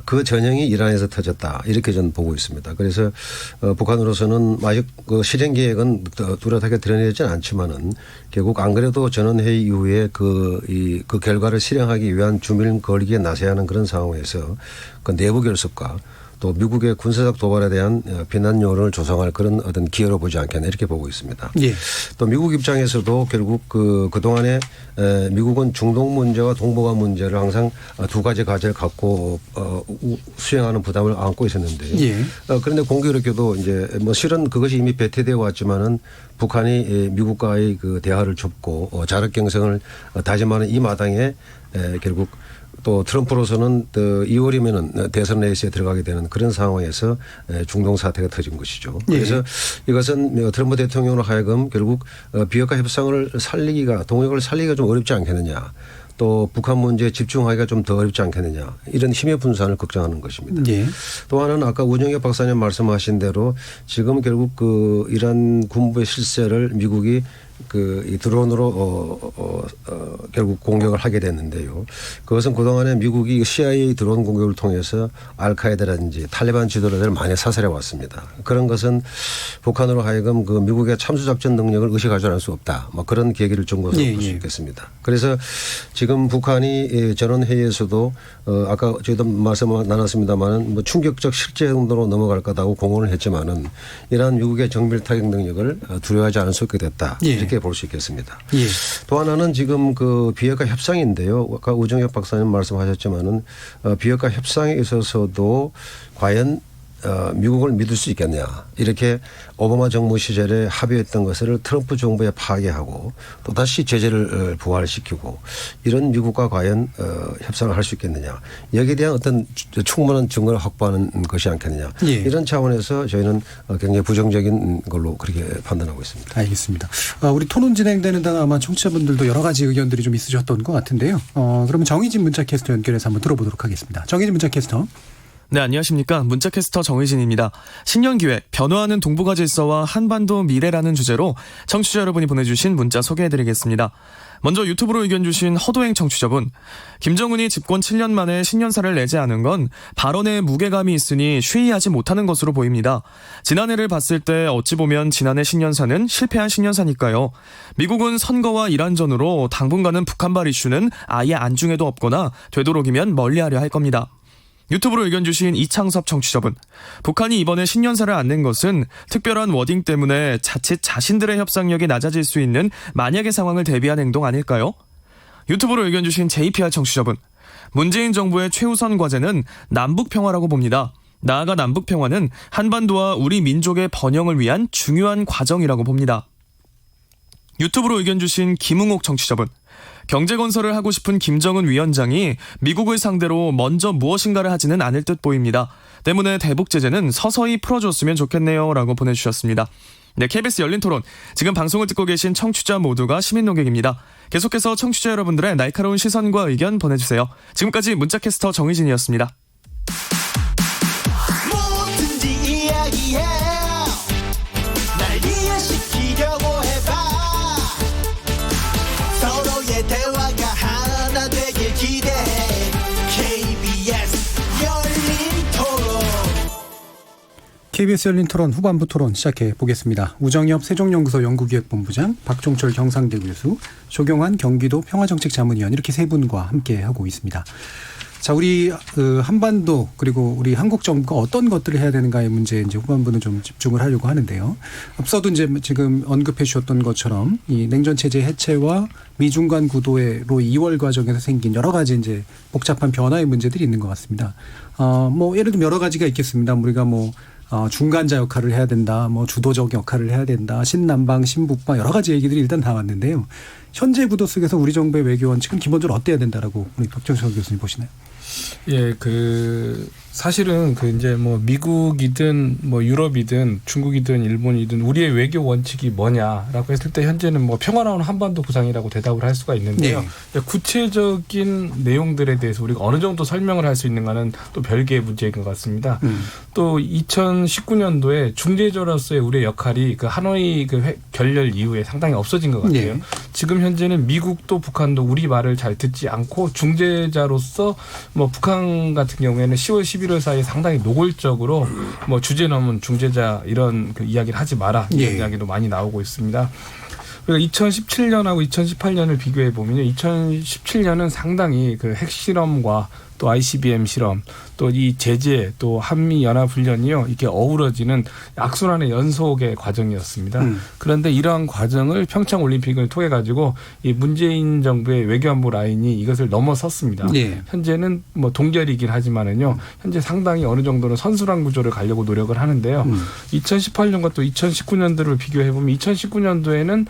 그 전형이 이란에서 터졌다 이렇게 저는 보고 있습니다. 그래서 북한으로서는 아직 그 실행 계획은 뚜렷하게 드러내지는 않지만은 결국 안 그래도 전원회의 이후에 그 결과를 실행하기 위한 주민을 걸기에 나서야 하는 그런 상황에서 그 내부 결속과 또 미국의 군사적 도발에 대한 비난 여론을 조성할 그런 어떤 기회로 보지 않겠나 이렇게 보고 있습니다. 또 미국 입장에서도 결국 그동안에 미국은 중동 문제와 동북아 문제를 항상 두 가지 과제를 갖고 수행하는 부담을 안고 있었는데 그런데 공교롭게도 이제 뭐 실은 그것이 이미 배태되어 왔지만은 북한이 미국과의 그 대화를 좁고 자력 경쟁을 다짐하는 이 마당에 결국 또 트럼프로서는 2월이면은 대선 레이스에 들어가게 되는 그런 상황에서 중동 사태가 터진 것이죠. 그래서 이것은 트럼프 대통령으로 하여금 결국 비핵화 협상을 동역을 살리기가 좀 어렵지 않겠느냐. 또 북한 문제에 집중하기가 좀 더 어렵지 않겠느냐 이런 힘의 분산을 걱정하는 것입니다. 예. 또 하나는 아까 우정혁 박사님 말씀하신 대로 지금 결국 그 이란 군부의 실세를 미국이 이 드론으로 결국 공격을 하게 됐는데요. 그것은 그동안에 미국이 CIA 드론 공격을 통해서 알카에다라든지 탈레반 지도자들을 많이 사살해 왔습니다. 그런 것은 북한으로 하여금 그 미국의 참수작전 능력을 의식하지 않을 수 없다. 뭐 그런 계기를 준 것으로 볼 수 있겠습니다. 그래서 지금 북한이 전원회의에서도 아까 저희도 말씀을 나눴습니다마는 뭐 충격적 실제 정도로 넘어갈 거다고 공언을 했지만은 이러한 미국의 정밀 타격 능력을 두려워하지 않을 수 없게 됐다. 이렇게 볼 수 있겠습니다. 예. 또 하나는 지금 그 비핵화 협상인데요. 아까 우정혁 박사님 말씀하셨지만은 비핵화 협상에 있어서도 과연 미국을 믿을 수 있겠냐. 이렇게 오바마 정부 시절에 합의했던 것을 트럼프 정부에 파괴하고 또다시 제재를 부활시키고 이런 미국과 과연 협상을 할 수 있겠느냐. 여기에 대한 어떤 충분한 증거를 확보하는 것이 않겠느냐. 예. 이런 차원에서 저희는 굉장히 부정적인 걸로 그렇게 판단하고 있습니다. 알겠습니다. 우리 토론 진행되는 동안 아마 청취자분들도 여러 가지 의견들이 좀 있으셨던 것 같은데요. 그러면 정의진 문자캐스터 연결해서 한번 들어보도록 하겠습니다. 정의진 문자캐스터. 네, 안녕하십니까. 문자캐스터 정의진입니다. 신년기획 변화하는 동북아 질서와 한반도 미래라는 주제로 청취자 여러분이 보내주신 문자 소개해드리겠습니다. 먼저 유튜브로 의견 주신 허도행 청취자분. 김정은이 집권 7년 만에 신년사를 내지 않은 건 발언에 무게감이 있으니 쉬이하지 못하는 것으로 보입니다. 지난해를 봤을 때 어찌 보면 지난해 신년사는 실패한 신년사니까요. 미국은 선거와 이란전으로 당분간은 북한발 이슈는 아예 안중에도 없거나 되도록이면 멀리하려 할 겁니다. 유튜브로 의견 주신 이창섭 청취자분. 북한이 이번에 신년사를 안 낸 것은 특별한 워딩 때문에 자칫 자신들의 협상력이 낮아질 수 있는 만약의 상황을 대비한 행동 아닐까요? 유튜브로 의견 주신 JPR 청취자분. 문재인 정부의 최우선 과제는 남북평화라고 봅니다. 나아가 남북평화는 한반도와 우리 민족의 번영을 위한 중요한 과정이라고 봅니다. 유튜브로 의견 주신 김웅옥 청취자분. 경제건설을 하고 싶은 김정은 위원장이 미국을 상대로 먼저 무엇인가를 하지는 않을 듯 보입니다. 때문에 대북 제재는 서서히 풀어줬으면 좋겠네요 라고 보내주셨습니다. 네, KBS 열린토론. 지금 방송을 듣고 계신 청취자 모두가 시민 농객입니다. 계속해서 청취자 여러분들의 날카로운 시선과 의견 보내주세요. 지금까지 문자캐스터 정의진이었습니다. 뭐든지 이야기해 날 이해시키려고 해봐 서로의 대화가 하나 되길 기대해 KBS 열린토론 KBS 열린 토론 후반부 토론 시작해 보겠습니다. 우정엽 세종연구소 연구기획본부장, 박종철 경상대 교수, 조경환 경기도 평화정책자문위원 이렇게 세 분과 함께 하고 있습니다. 자, 우리 한반도 그리고 우리 한국 정부가 어떤 것들을 해야 되는가의 문제에 이제 후반부는 좀 집중을 하려고 하는데요. 앞서도 이제 지금 언급해 주셨던 것처럼 이 냉전 체제 해체와 미중 간 구도로 2월 과정에서 생긴 여러 가지 이제 복잡한 변화의 문제들이 있는 것 같습니다. 뭐 예를 들면 여러 가지가 있겠습니다. 우리가 뭐 중간자 역할을 해야 된다, 뭐 주도적 역할을 해야 된다, 신남방, 신북방 여러 가지 얘기들이 일단 나왔는데요. 현재 구도 속에서 우리 정부의 외교 원칙은 기본적으로 어때야 된다라고 우리 박정철 교수님 보시나요? 예, 사실은 이제 뭐 미국이든 뭐 유럽이든 중국이든 일본이든 우리의 외교 원칙이 뭐냐라고 했을 때 현재는 뭐 평화로운 한반도 구상이라고 대답을 할 수가 있는데요. 네. 구체적인 내용들에 대해서 우리가 어느 정도 설명을 할 수 있는가는 또 별개의 문제인 것 같습니다. 또 2019년도에 중재자로서의 우리의 역할이 그 하노이 결렬 이후에 상당히 없어진 것 같아요. 네. 지금 현재는 미국도 북한도 우리 말을 잘 듣지 않고 중재자로서 뭐 북한 같은 경우에는 10월 11월 사이에 상당히 노골적으로 뭐 주제 넘은 중재자 이런 이야기를 하지 마라 이런 이야기도 많이 나오고 있습니다. 그리고 2017년하고 2018년을 비교해 보면요, 2017년은 상당히 핵실험과 또 ICBM 실험, 또 이 제재, 또 한미 연합 훈련이요, 이게 어우러지는 악순환의 연속의 과정이었습니다. 그런데 이러한 과정을 평창 올림픽을 통해 가지고 이 문재인 정부의 외교안보 라인이 이것을 넘어섰습니다. 네. 현재는 뭐 동결이긴 하지만은요, 현재 상당히 어느 정도는 선순환 구조를 가려고 노력을 하는데요. 2018년과 또 2019년도를 비교해 보면 2019년도에는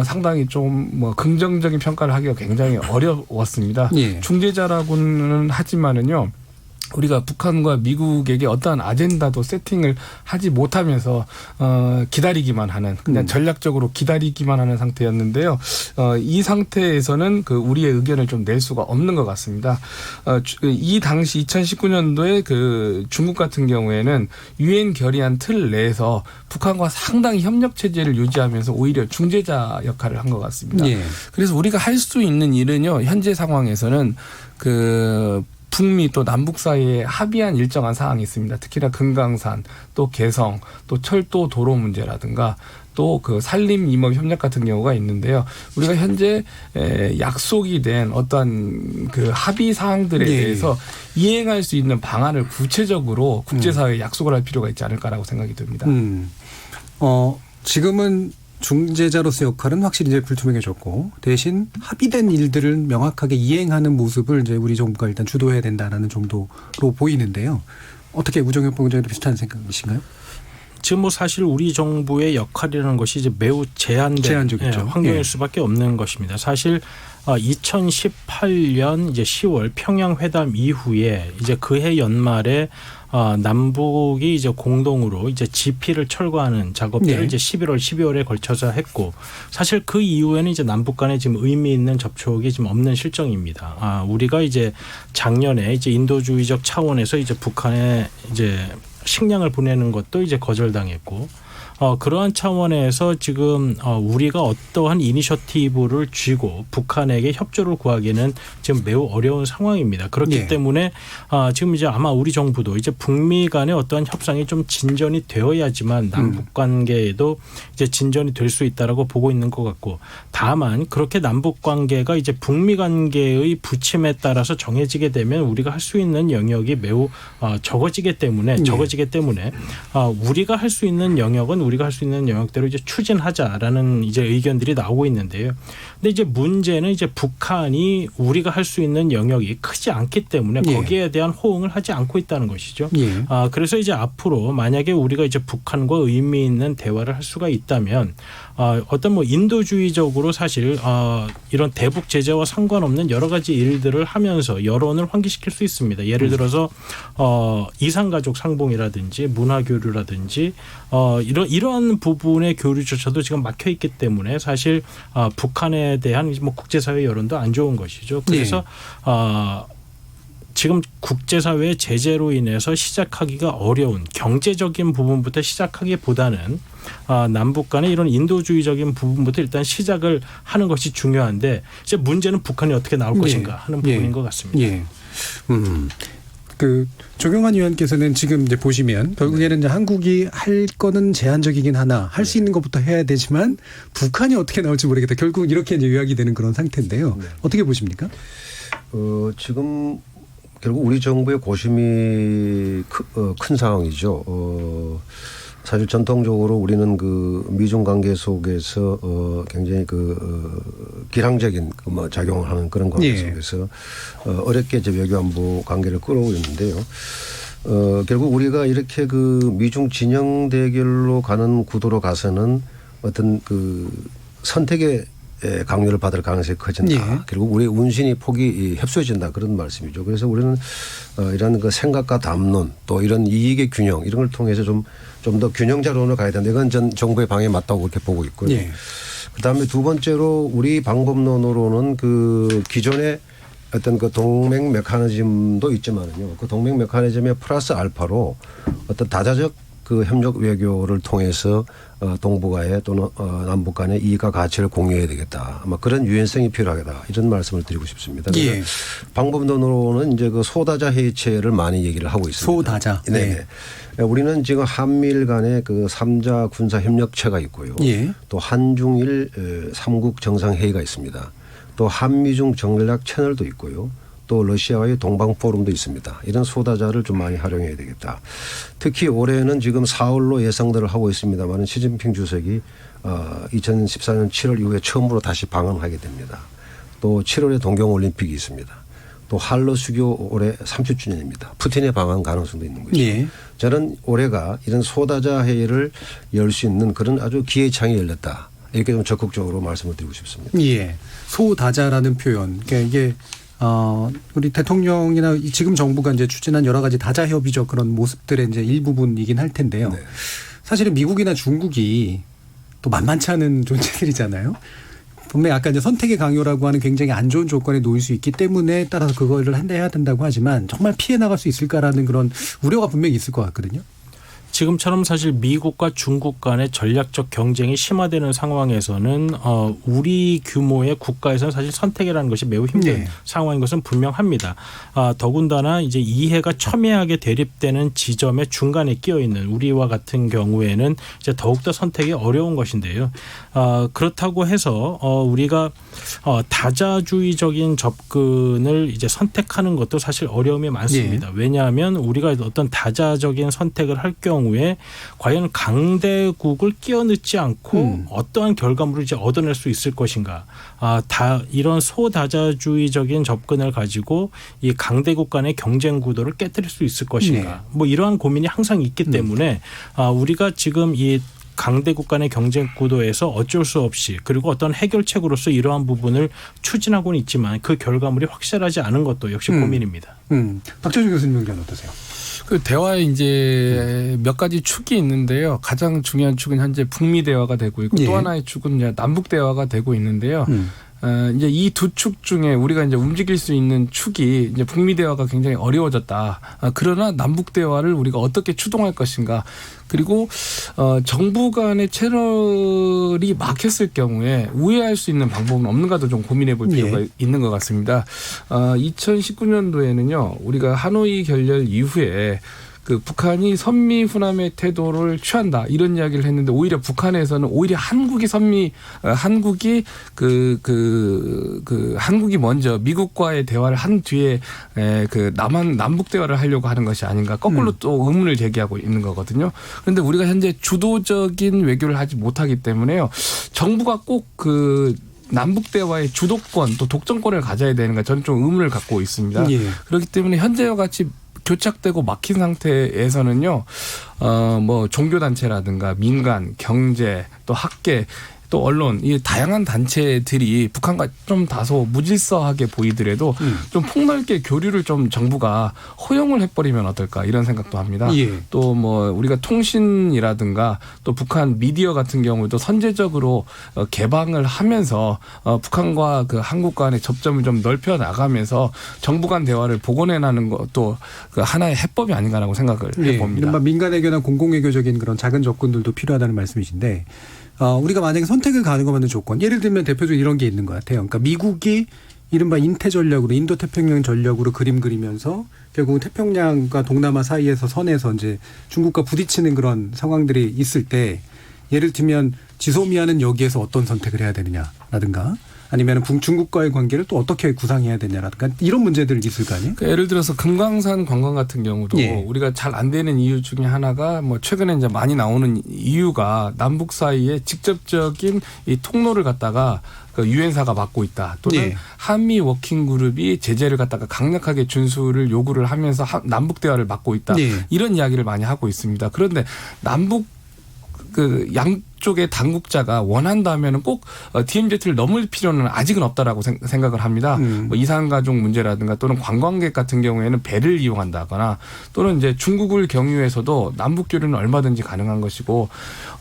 상당히 좀 뭐 긍정적인 평가를 하기가 굉장히 어려웠습니다. 예. 중재자라고는 하지만은요, 우리가 북한과 미국에게 어떠한 아젠다도 세팅을 하지 못하면서 기다리기만 하는 그냥 전략적으로 기다리기만 하는 상태였는데요. 이 상태에서는 그 우리의 의견을 좀 낼 수가 없는 것 같습니다. 이 당시 2019년도에 그 중국 같은 경우에는 유엔 결의안 틀 내에서 북한과 상당히 협력 체제를 유지하면서 오히려 중재자 역할을 한 것 같습니다. 예. 그래서 우리가 할 수 있는 일은요. 현재 상황에서는 그 북미 또 남북 사이에 합의한 일정한 사항이 있습니다. 특히나 금강산, 또 개성, 또 철도 도로 문제라든가 또 그 산림 임업 협력 같은 경우가 있는데요. 우리가 현재 약속이 된 어떠한 그 합의 사항들에 예. 대해서 이행할 수 있는 방안을 구체적으로 국제사회에 약속을 할 필요가 있지 않을까라고 생각이 듭니다. 지금은 중재자로서의 역할은 확실히 이제 불투명해졌고 대신 합의된 일들을 명확하게 이행하는 모습을 이제 우리 정부가 일단 주도해야 된다라는 정도로 보이는데요. 어떻게 우정혁 본부장님도 비슷한 생각이신가요? 지금 뭐 사실 우리 정부의 역할이라는 것이 이제 매우 제한적이죠. 환경일 예. 수밖에 없는 것입니다. 사실 2018년 이제 10월 평양 회담 이후에 이제 그해 연말에 남북이 이제 공동으로 이제 GP를 철거하는 작업들을 네. 이제 11월, 12월에 걸쳐서 했고 사실 그 이후에는 이제 남북 간에 지금 의미 있는 접촉이 지금 없는 실정입니다. 우리가 이제 작년에 이제 인도주의적 차원에서 이제 북한에 이제 식량을 보내는 것도 이제 거절당했고 그러한 차원에서 지금 우리가 어떠한 이니셔티브를 쥐고 북한에게 협조를 구하기는 지금 매우 어려운 상황입니다. 그렇기 예. 때문에 지금 이제 아마 우리 정부도 이제 북미 간의 어떠한 협상이 좀 진전이 되어야지만 남북 관계에도 이제 진전이 될 수 있다라고 보고 있는 것 같고 다만 그렇게 남북 관계가 이제 북미 관계의 부침에 따라서 정해지게 되면 우리가 할 수 있는 영역이 매우 적어지기 때문에 우리가 할 수 있는 영역은 우리가 할 수 있는 영역대로 이제 추진하자라는 이제 의견들이 나오고 있는데요. 근데 이제 문제는 이제 북한이 우리가 할 수 있는 영역이 크지 않기 때문에 예. 거기에 대한 호응을 하지 않고 있다는 것이죠. 예. 그래서 이제 앞으로 만약에 우리가 이제 북한과 의미 있는 대화를 할 수가 있다면 어떤 뭐 인도주의적으로 사실 이런 대북 제재와 상관없는 여러 가지 일들을 하면서 여론을 환기시킬 수 있습니다. 예를 들어서 이산가족 상봉이라든지 문화교류라든지 이러한 부분의 교류조차도 지금 막혀 있기 때문에 사실 북한에 대한 뭐 국제사회 여론도 안 좋은 것이죠. 그래서 지금 국제사회의 제재로 인해서 시작하기가 어려운 경제적인 부분부터 시작하기보다는 남북 간의 이런 인도주의적인 부분부터 일단 시작을 하는 것이 중요한데 이제 문제는 북한이 어떻게 나올 것인가 하는 부분인 것 같습니다. 예. 그 조경환 의원께서는 지금 이제 보시면 결국에는 이제 한국이 할 거는 제한적이긴 하나 할 수 있는 것부터 해야 되지만 북한이 어떻게 나올지 모르겠다. 결국 이렇게 이제 요약이 되는 그런 상태인데요. 어떻게 보십니까? 지금 결국 우리 정부의 고심이 큰 상황이죠. 사실 전통적으로 우리는 그 미중 관계 속에서 굉장히 기량적인 작용을 하는 그런 관계 속에서 어렵게 이제 외교안보 관계를 끌어올렸는데요. 결국 우리가 이렇게 그 미중 진영 대결로 가는 구도로 가서는 어떤 그 선택의 강요를 받을 가능성이 커진다. 예. 결국 우리의 운신이 폭이 협소해진다 그런 말씀이죠. 그래서 우리는 이런 그 생각과 담론 또 이런 이익의 균형 이런 걸 통해서 좀 더 균형자론으로 가야 된다. 이건 전 정부의 방향에 맞다고 그렇게 보고 있고요. 예. 그다음에 두 번째로 우리 방법론으로는 그 기존의 어떤 그 동맹 메커니즘도 있지만은요. 그 동맹 메커니즘의 플러스 알파로 어떤 다자적 그 협력 외교를 통해서 동북아의 또는 남북 간의 이익과 가치를 공유해야 되겠다. 아마 그런 유연성이 필요하다. 이런 말씀을 드리고 싶습니다. 예. 방법론으로는 이제 그 소다자 회의체를 많이 얘기를 하고 있습니다. 소다자. 네. 우리는 지금 한미일 간의 그 3자 군사 협력체가 있고요. 예. 또 한중일 3국 정상회의가 있습니다. 또 한미중 전략 채널도 있고요. 또 러시아와의 동방 포럼도 있습니다. 이런 소다자를 좀 많이 활용해야 되겠다. 특히 올해는 지금 4월로 예상들을 하고 있습니다만 시진핑 주석이 2014년 7월 이후에 처음으로 다시 방한하게 됩니다. 또 7월에 동경올림픽이 있습니다. 또 한러 수교 올해 30주년입니다. 푸틴의 방한 가능성도 있는 거죠. 예. 저는 올해가 이런 소다자 회의를 열 수 있는 그런 아주 기회의 창이 열렸다. 이렇게 좀 적극적으로 말씀을 드리고 싶습니다. 예. 소다자라는 표현. 그러니까 이게 우리 대통령이나 지금 정부가 이제 추진한 여러 가지 다자 협의적 그런 모습들의 이제 일부분이긴 할 텐데요. 네. 사실은 미국이나 중국이 또 만만치 않은 존재들이잖아요. 분명히 아까 이제 선택의 강요라고 하는 굉장히 안 좋은 조건에 놓일 수 있기 때문에 따라서 그거를 해야 된다고 하지만 정말 피해 나갈 수 있을까라는 그런 우려가 분명히 있을 것 같거든요. 지금처럼 사실 미국과 중국 간의 전략적 경쟁이 심화되는 상황에서는 우리 규모의 국가에서는 사실 선택이라는 것이 매우 힘든 네. 상황인 것은 분명합니다. 더군다나 이제 이해가 첨예하게 대립되는 지점의 중간에 끼어 있는 우리와 같은 경우에는 이제 더욱더 선택이 어려운 것인데요. 그렇다고 해서 우리가 다자주의적인 접근을 이제 선택하는 것도 사실 어려움이 많습니다. 네. 왜냐하면 우리가 어떤 다자적인 선택을 할 경우에 과연 강대국을 끼어넣지 않고 어떠한 결과물을 이제 얻어낼 수 있을 것인가. 이런 소다자주의적인 접근을 가지고 이 강대국 간의 경쟁 구도를 깨뜨릴 수 있을 것인가. 네. 뭐 이러한 고민이 항상 있기 때문에 우리가 지금 이 강대국 간의 경쟁 구도에서 어쩔 수 없이 그리고 어떤 해결책으로서 이러한 부분을 추진하고는 있지만 그 결과물이 확실하지 않은 것도 역시 고민입니다. 박철준 교수님 의견 어떠세요? 그 대화에 이제 몇 가지 축이 있는데요. 가장 중요한 축은 현재 북미 대화가 되고 있고 예. 또 하나의 축은 이제 남북 대화가 되고 있는데요. 이제 이 두 축 중에 우리가 이제 움직일 수 있는 축이 이제 북미 대화가 굉장히 어려워졌다. 그러나 남북 대화를 우리가 어떻게 추동할 것인가. 그리고 정부 간의 채널이 막혔을 경우에 우회할 수 있는 방법은 없는가도 좀 고민해 볼 필요가 있는 것 같습니다. 2019년도에는요. 우리가 하노이 결렬 이후에 그 북한이 선미 훈함의 태도를 취한다 이런 이야기를 했는데 오히려 북한에서는 오히려 한국이 한국이 먼저 미국과의 대화를 한 뒤에 그 남북 대화를 하려고 하는 것이 아닌가 거꾸로 또 의문을 제기하고 있는 거거든요. 그런데 우리가 현재 주도적인 외교를 하지 못하기 때문에요. 정부가 꼭 그 남북 대화의 주도권 또 독점권을 가져야 되는가 저는 좀 의문을 갖고 있습니다. 예. 그렇기 때문에 현재와 같이 교착되고 막힌 상태에서는요, 뭐 종교단체라든가 민간, 경제, 또 학계, 또 언론, 이 다양한 단체들이 북한과 좀 다소 무질서하게 보이더라도 좀 폭넓게 교류를 좀 정부가 허용을 해버리면 어떨까 이런 생각도 합니다. 예. 또 뭐 우리가 통신이라든가 또 북한 미디어 같은 경우도 선제적으로 개방을 하면서 북한과 그 한국 간의 접점을 좀 넓혀 나가면서 정부 간 대화를 복원해 나가는 것도 그 하나의 해법이 아닌가라고 생각을 해봅니다. 이른바 민간외교나 공공외교적인 그런 작은 접근들도 필요하다는 말씀이신데 우리가 만약에 선택을 가능하는 조건 예를 들면 대표적으로 이런 게 있는 것 같아요. 그러니까 미국이 이른바 인태 전략으로 인도태평양 전략으로 그림 그리면서 결국은 태평양과 동남아 사이에서 선에서 이제 중국과 부딪히는 그런 상황들이 있을 때 예를 들면 지소미아는 여기에서 어떤 선택을 해야 되느냐라든가 아니면 중국과의 관계를 또 어떻게 구상해야 되냐라든가 이런 문제들이 있을 거 아니에요? 그러니까 예를 들어서 금강산 관광 같은 경우도 예. 우리가 잘 안 되는 이유 중에 하나가 뭐 최근에 이제 많이 나오는 이유가 남북 사이에 직접적인 이 통로를 갖다가 그 유엔사가 막고 있다. 또는 예. 한미 워킹 그룹이 제재를 갖다가 강력하게 준수를 요구를 하면서 남북 대화를 막고 있다. 예. 이런 이야기를 많이 하고 있습니다. 그런데 남북 그 양쪽의 당국자가 원한다면은 꼭 DMZ를 넘을 필요는 아직은 없다라고 생각을 합니다. 뭐 이산가족 문제라든가 또는 관광객 같은 경우에는 배를 이용한다거나 또는 이제 중국을 경유해서도 남북 교류는 얼마든지 가능한 것이고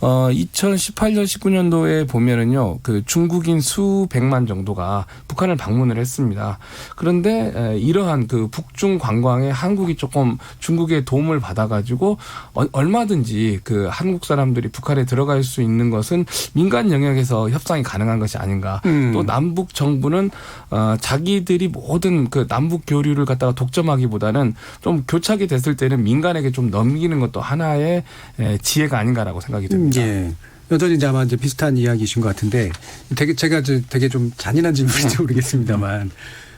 2018년 19년도에 보면은요 그 중국인 수백만 정도가 북한을 방문을 했습니다. 그런데 이러한 그 북중 관광에 한국이 조금 중국의 도움을 받아가지고 얼마든지 그 한국 사람들이 북한에 들어갈 수 있는 것은 민간 영역에서 협상이 가능한 것이 아닌가. 또 남북 정부는 자기들이 모든 그 남북 교류를 갖다가 독점하기보다는 좀 교착이 됐을 때는 민간에게 좀 넘기는 것도 하나의 지혜가 아닌가라고 생각이 듭니다. 예. 여전히 이제 아마 이제 비슷한 이야기이신 것 같은데 제가 되게 좀 잔인한 질문인지 모르겠습니다만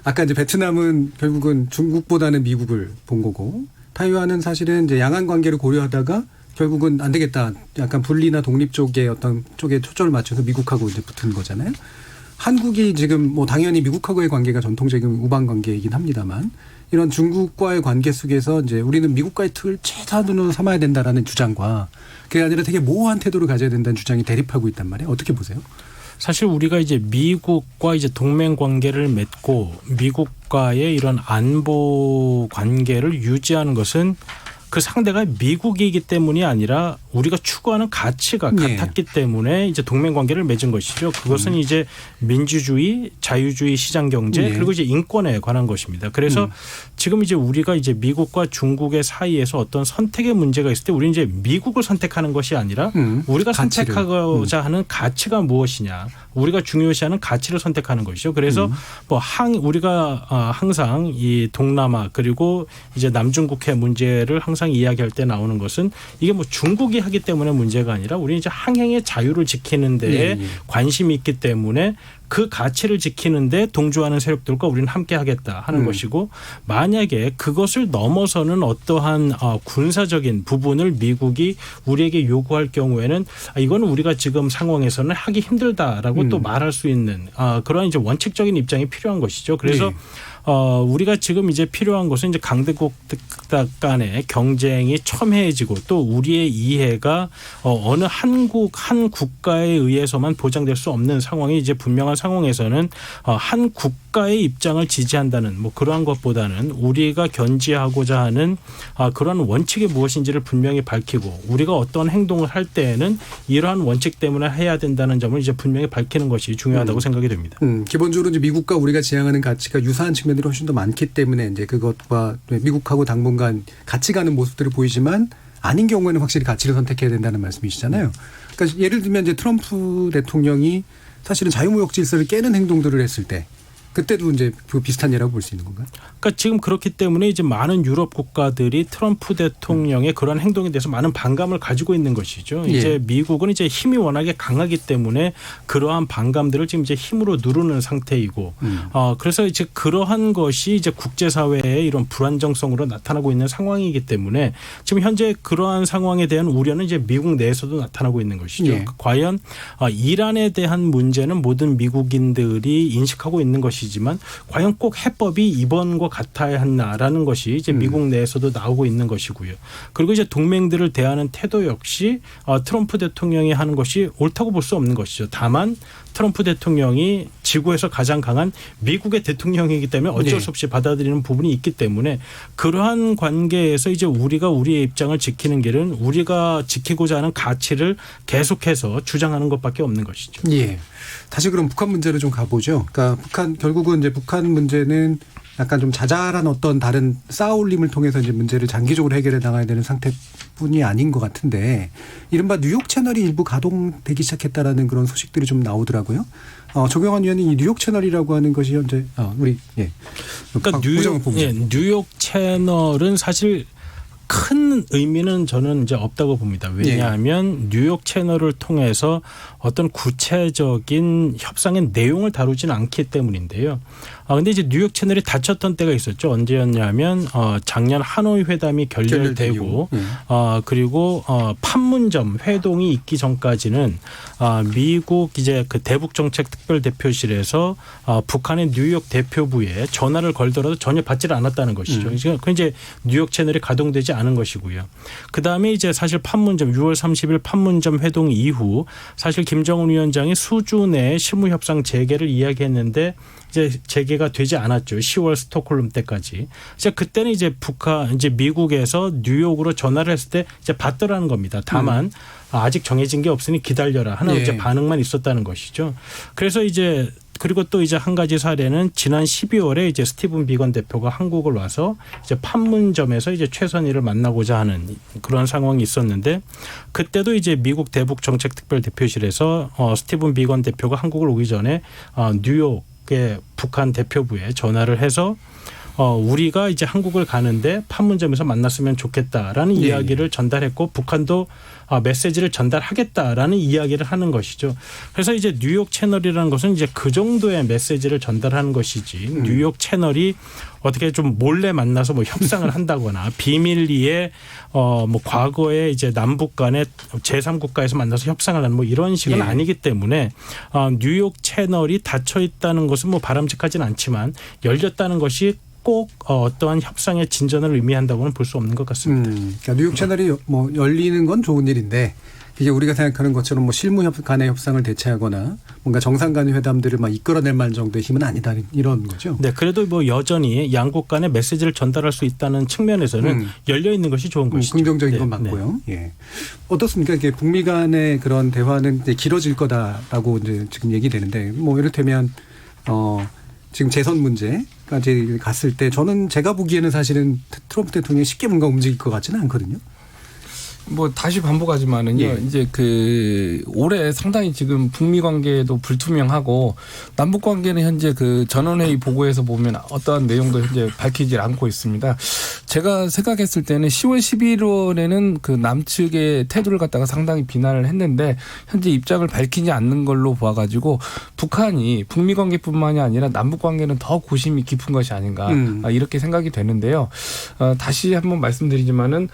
아까 이제 베트남은 결국은 중국보다는 미국을 본 거고 타이완은 사실은 이제 양안 관계를 고려하다가 결국은 안 되겠다. 약간 분리나 독립 쪽에 어떤 쪽에 초점을 맞춰서 미국하고 이제 붙은 거잖아요. 한국이 지금 뭐 당연히 미국하고의 관계가 전통적인 우방 관계이긴 합니다만 이런 중국과의 관계 속에서 이제 우리는 미국과의 틀을 최선으로 삼아야 된다라는 주장과 그게 아니라 되게 모호한 태도를 가져야 된다는 주장이 대립하고 있단 말이에요. 어떻게 보세요? 사실 우리가 이제 미국과 이제 동맹 관계를 맺고 미국과의 이런 안보 관계를 유지하는 것은 그 상대가 미국이기 때문이 아니라 우리가 추구하는 가치가 네. 같았기 때문에 이제 동맹 관계를 맺은 것이죠. 그것은 이제 민주주의, 자유주의 시장 경제 네. 그리고 이제 인권에 관한 것입니다. 그래서 지금 이제 우리가 이제 미국과 중국의 사이에서 어떤 선택의 문제가 있을 때 우리는 이제 미국을 선택하는 것이 아니라 우리가 가치를. 선택하고자 하는 가치가 무엇이냐, 우리가 중요시하는 가치를 선택하는 것이죠. 그래서 뭐 우리가 항상 이 동남아 그리고 이제 남중국해 문제를 항상 이야기할 때 나오는 것은 이게 뭐 중국이 하기 때문에 문제가 아니라 우리는 이제 항행의 자유를 지키는 데에 관심이 있기 때문에 그 가치를 지키는데 동조하는 세력들과 우리는 함께 하겠다 하는 것이고, 만약에 그것을 넘어서는 어떠한 군사적인 부분을 미국이 우리에게 요구할 경우에는 이거는 우리가 지금 상황에서는 하기 힘들다라고 또 말할 수 있는 그런 이제 원칙적인 입장이 필요한 것이죠. 그래서 우리가 지금 이제 필요한 것은 이제 강대국 간의 경쟁이 첨예해지고 또 우리의 이해가 어느 한 국가에 의해서만 보장될 수 없는 상황이 이제 분명한 상황에서는 한 국가의 입장을 지지한다는 뭐 그러한 것보다는 우리가 견지하고자 하는 그러한 원칙이 무엇인지를 분명히 밝히고 우리가 어떤 행동을 할 때에는 이러한 원칙 때문에 해야 된다는 점을 이제 분명히 밝히는 것이 중요하다고 생각이 됩니다. 기본적으로 이제 미국과 우리가 지향하는 가치가 유사한 측면들이 훨씬 더 많기 때문에 이제 그것과 미국하고 당분간 같이 가는 모습들을 보이지만 아닌 경우에는 확실히 가치를 선택해야 된다는 말씀이시잖아요. 그러니까 예를 들면 이제 트럼프 대통령이 사실은 자유무역 질서를 깨는 행동들을 했을 때 그때도 이제 그 비슷한 예라고 볼 수 있는 건가요? 그러니까 지금 그렇기 때문에 이제 많은 유럽 국가들이 트럼프 대통령의 그런 행동에 대해서 많은 반감을 가지고 있는 것이죠. 이제 미국은 이제 힘이 워낙에 강하기 때문에 그러한 반감들을 지금 이제 힘으로 누르는 상태이고, 그래서 이제 그러한 것이 이제 국제사회의 이런 불안정성으로 나타나고 있는 상황이기 때문에 지금 현재 그러한 상황에 대한 우려는 이제 미국 내에서도 나타나고 있는 것이죠. 과연 이란에 대한 문제는 모든 미국인들이 인식하고 있는 것이 지만 과연 꼭 해법이 이번과 같아야 하나라는 것이 이제 미국 내에서도 나오고 있는 것이고요. 그리고 이제 동맹들을 대하는 태도 역시 트럼프 대통령이 하는 것이 옳다고 볼 수 없는 것이죠. 다만 트럼프 대통령이 지구에서 가장 강한 미국의 대통령이기 때문에 어쩔 수 없이 받아들이는 부분이 있기 때문에 그러한 관계에서 이제 우리가 우리의 입장을 지키는 길은 우리가 지키고자 하는 가치를 계속해서 주장하는 것밖에 없는 것이죠. 예. 다시 그럼 북한 문제로 좀 가보죠. 그러니까 결국은 이제 북한 문제는 약간 좀 자잘한 어떤 다른 쌓아올림을 통해서 이제 문제를 장기적으로 해결해 나가야 되는 상태뿐이 아닌 것 같은데, 이른바 뉴욕 채널이 일부 가동되기 시작했다라는 그런 소식들이 좀 나오더라고요. 조경환 위원이 이 뉴욕 채널이라고 하는 것이 현재 그러니까 뉴욕 채널은 사실 큰 의미는 저는 이제 없다고 봅니다. 왜냐하면 뉴욕 채널을 통해서 어떤 구체적인 협상의 내용을 다루지는 않기 때문인데요. 근데 이제 뉴욕 채널이 닫혔던 때가 있었죠. 언제였냐면 작년 하노이 회담이 결렬되고 그리고 판문점 회동이 있기 전까지는 미국 이제 그 대북 정책 특별 대표실에서 북한의 뉴욕 대표부에 전화를 걸더라도 전혀 받지를 않았다는 것이죠. 그 이제 뉴욕 채널이 가동되지 않은 것이고요. 그 다음에 이제 사실 판문점 6월 30일 판문점 회동 이후 사실 김정은 위원장이 수준의 실무 협상 재개를 이야기했는데 이제 재개가 되지 않았죠. 10월 스톡홀름 때까지. 이제 그때는 이제 이제 미국에서 뉴욕으로 전화를 했을 때 이제 받더라는 겁니다. 다만 아직 정해진 게 없으니 기다려라 하는 이제 반응만 있었다는 것이죠. 그래서 이제 그리고 또 이제 한 가지 사례는 지난 12월에 이제 스티븐 비건 대표가 한국을 와서 이제 판문점에서 이제 최선희를 만나고자 하는 그런 상황이 있었는데, 그때도 이제 미국 대북 정책 특별 대표실에서 스티븐 비건 대표가 한국을 오기 전에 뉴욕의 북한 대표부에 전화를 해서 우리가 이제 한국을 가는데 판문점에서 만났으면 좋겠다라는 이야기를 전달했고, 북한도 메시지를 전달하겠다라는 이야기를 하는 것이죠. 그래서 이제 뉴욕 채널이라는 것은 이제 그 정도의 메시지를 전달하는 것이지, 뉴욕 채널이 어떻게 좀 몰래 만나서 뭐 협상을 한다거나 비밀리에 뭐 과거에 이제 남북 간의 제3국가에서 만나서 협상을 하는 뭐 이런 식은 아니기 때문에 뉴욕 채널이 닫혀 있다는 것은 뭐 바람직하진 않지만 열렸다는 것이 꼭 어떠한 협상의 진전을 의미한다고는 볼 수 없는 것 같습니다. 그러니까 뉴욕 채널이 뭐 열리는 건 좋은 일인데 이게 우리가 생각하는 것처럼 뭐 실무 간의 협상을 대체하거나 뭔가 정상 간의 회담들을 막 이끌어낼 만 정도의 힘은 아니다 이런 거죠. 네, 그래도 뭐 여전히 양국 간의 메시지를 전달할 수 있다는 측면에서는 열려 있는 것이 좋은 것이죠. 긍정적인 네, 건 맞고요. 예. 어떻습니까? 이게 북미 간의 그런 대화는 이제 길어질 거다라고 이제 지금 얘기되는데 뭐 이를테면 지금 재선 문제까지 갔을 때 저는 제가 보기에는 사실은 트럼프 대통령이 쉽게 뭔가 움직일 것 같지는 않거든요. 뭐 다시 반복하지만은요. 예. 이제 그 올해 상당히 지금 북미 관계도 불투명하고 남북 관계는 현재 그 전원회의 보고에서 보면 어떠한 내용도 현재 밝히지 않고 있습니다. 제가 생각했을 때는 10월 11월에는 그 남측의 태도를 갖다가 상당히 비난을 했는데 현재 입장을 밝히지 않는 걸로 보아가지고 북한이 북미 관계뿐만이 아니라 남북 관계는 더 고심이 깊은 것이 아닌가 이렇게 생각이 되는데요. 다시 한번 말씀드리지만은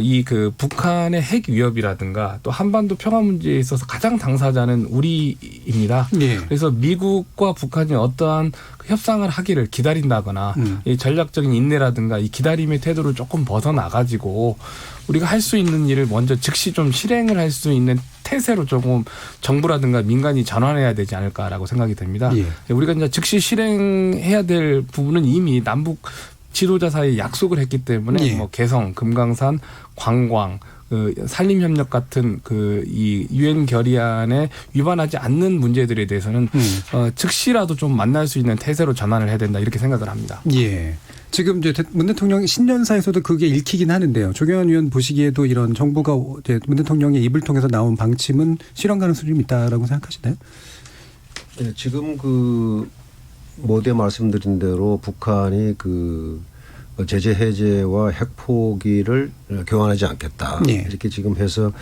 이 그 북한의 핵 위협이라든가 또 한반도 평화 문제에 있어서 가장 당사자는 우리입니다. 예. 그래서 미국과 북한이 어떠한 협상을 하기를 기다린다거나 이 전략적인 인내라든가 이 기다림의 태도를 조금 벗어나가지고 우리가 할 수 있는 일을 먼저 즉시 좀 실행을 할 수 있는 태세로 조금 정부라든가 민간이 전환해야 되지 않을까라고 생각이 됩니다. 예. 우리가 이제 즉시 실행해야 될 부분은 이미 남북 지도자 사이에 약속을 했기 때문에 예. 뭐 개성, 금강산, 관광, 산림협력 같은 이 유엔 결의안에 위반하지 않는 문제들에 대해서는 즉시라도 좀 만날 수 있는 태세로 전환을 해야 된다 이렇게 생각을 합니다. 예. 지금 이제 문 대통령 신년사에서도 그게 읽히긴 하는데요. 조경환 의원 보시기에도 이런 정부가 이제 문 대통령의 입을 통해서 나온 방침은 실현 가능성이 좀 있다라고 생각하시나요? 네, 지금 그 모두에 말씀드린 대로 북한이 그 제재 해제와 핵포기를 교환하지 않겠다. 네. 이렇게 지금 해서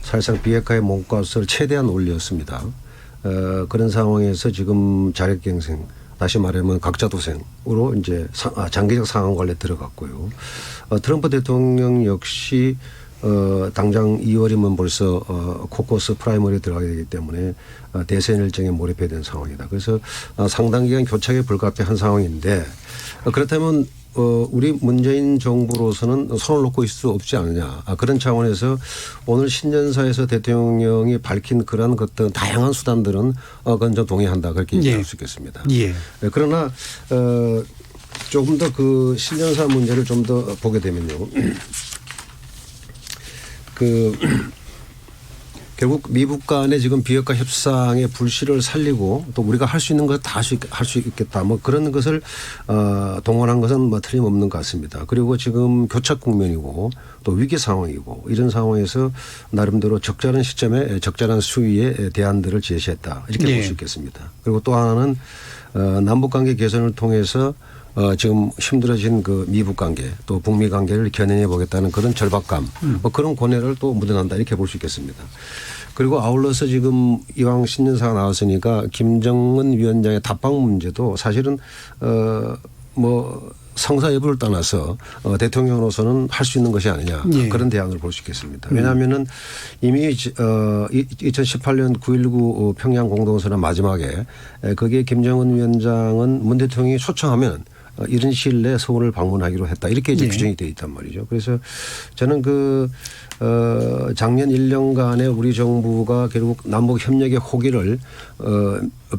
사실상 비핵화의 몸값을 최대한 올렸습니다. 그런 상황에서 지금 자력갱생, 다시 말하면 각자도생으로 이제 장기적 상황 관리에 들어갔고요. 트럼프 대통령 역시 당장 2월이면 벌써 코커스 프라이머리에 들어가게 되기 때문에 대선 일정에 몰입해야 되는 상황이다. 그래서 상당 기간 교착에 불가피한 상황인데 그렇다면 우리 문재인 정부로서는 손을 놓고 있을 수 없지 않느냐. 그런 차원에서 오늘 신년사에서 대통령이 밝힌 그런 어떤 다양한 수단들은 그건 좀 동의한다. 그렇게 얘기할 수 있겠습니다. 예. 그러나 조금 더 그 신년사 문제를 좀 더 보게 되면요. 결국 미국 간의 지금 비핵화 협상의 불씨를 살리고 또 우리가 할 수 있는 것 다 할 수 있겠다. 뭐 그런 것을 동원한 것은 뭐 틀림없는 것 같습니다. 그리고 지금 교착 국면이고 또 위기 상황이고 이런 상황에서 나름대로 적절한 시점에 적절한 수위의 대안들을 제시했다. 이렇게 볼 수 있겠습니다. 그리고 또 하나는 남북관계 개선을 통해서 지금 힘들어진 그 미북 관계 또 북미 관계를 견인해 보겠다는 그런 절박감 뭐 그런 고뇌를 또 묻어난다 이렇게 볼 수 있겠습니다. 그리고 아울러서 지금 이왕 신년사가 나왔으니까 김정은 위원장의 답방 문제도 사실은 뭐 성사 여부를 떠나서 대통령으로서는 할 수 있는 것이 아니냐 그런 대안을 볼 수 있겠습니다. 왜냐하면은 이미 2018년 9.19 평양 공동선언 마지막에 거기에 김정은 위원장은 문 대통령이 초청하면 이런 시일 내에 서울을 방문하기로 했다. 이렇게 이제 규정이 되어 있단 말이죠. 그래서 저는 작년 1년간에 우리 정부가 결국 남북 협력의 호기를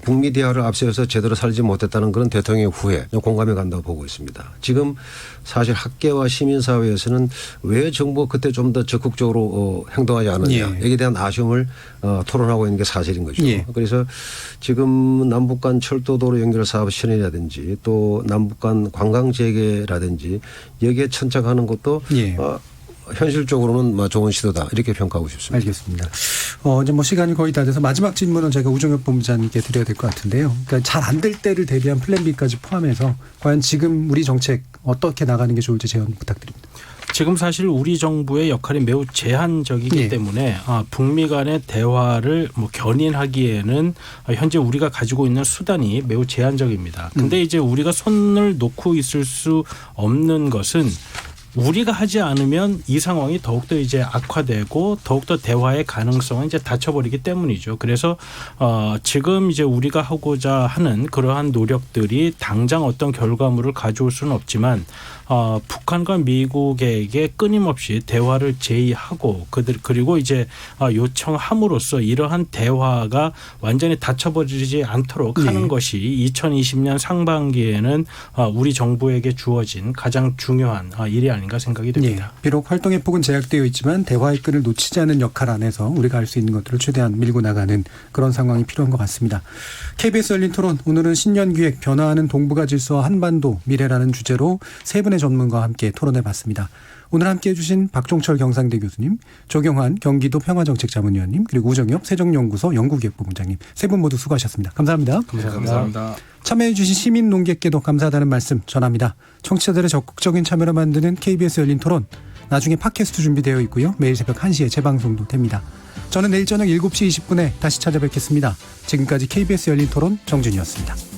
북미 대화를 앞세워서 제대로 살지 못했다는 그런 대통령의 후회 공감해 간다고 보고 있습니다. 지금 사실 학계와 시민사회에서는 왜 정부가 그때 좀 더 적극적으로 행동하지 않느냐 여기에 대한 아쉬움을 토론하고 있는 게 사실인 거죠. 그래서 지금 남북 간 철도도로 연결 사업 실현이라든지 또 남북 간 관광 재개라든지 여기에 천착하는 것도 현실적으로는 좋은 시도다 이렇게 평가하고 싶습니다. 알겠습니다. 이제 뭐 시간이 거의 다 돼서 마지막 질문은 제가 우종혁 본부장님께 드려야 될 것 같은데요. 그러니까 잘 안 될 때를 대비한 플랜 B까지 포함해서 과연 지금 우리 정책 어떻게 나가는 게 좋을지 제언 부탁드립니다. 지금 사실 우리 정부의 역할이 매우 제한적이기 때문에 북미 간의 대화를 뭐 견인하기에는 현재 우리가 가지고 있는 수단이 매우 제한적입니다. 근데 이제 우리가 손을 놓고 있을 수 없는 것은 우리가 하지 않으면 이 상황이 더욱더 이제 악화되고 더욱더 대화의 가능성은 이제 닫혀버리기 때문이죠. 그래서 지금 이제 우리가 하고자 하는 그러한 노력들이 당장 어떤 결과물을 가져올 수는 없지만 북한과 미국에게 끊임없이 대화를 제의하고 그리고 이제 요청함으로써 이러한 대화가 완전히 닫혀버리지 않도록 하는 것이 2020년 상반기에는 우리 정부에게 주어진 가장 중요한 일이 아닌가 생각이 됩니다. 비록 활동의 폭은 제약되어 있지만 대화의 끈을 놓치지 않는 역할 안에서 우리가 할 수 있는 것들을 최대한 밀고 나가는 그런 상황이 필요한 것 같습니다. KBS 열린 토론, 오늘은 신년기획 변화하는 동북아 질서와 한반도 미래라는 주제로 세 분의 전문가와 함께 토론해봤습니다. 오늘 함께해 주신 박종철 경상대 교수님, 조경환 경기도 평화정책자문위원님, 그리고 우정엽 세종연구소 연구기획부본장님, 세 분 모두 수고하셨습니다. 감사합니다. 감사합니다. 참여해 주신 시민 농객께도 감사하다는 말씀 전합니다. 청취자들의 적극적인 참여를 만드는 KBS 열린 토론, 나중에 팟캐스트 준비되어 있고요. 매일 새벽 1시에 재방송도 됩니다. 저는 내일 저녁 7시 20분에 다시 찾아뵙겠습니다. 지금까지 KBS 열린 토론 정준이었습니다.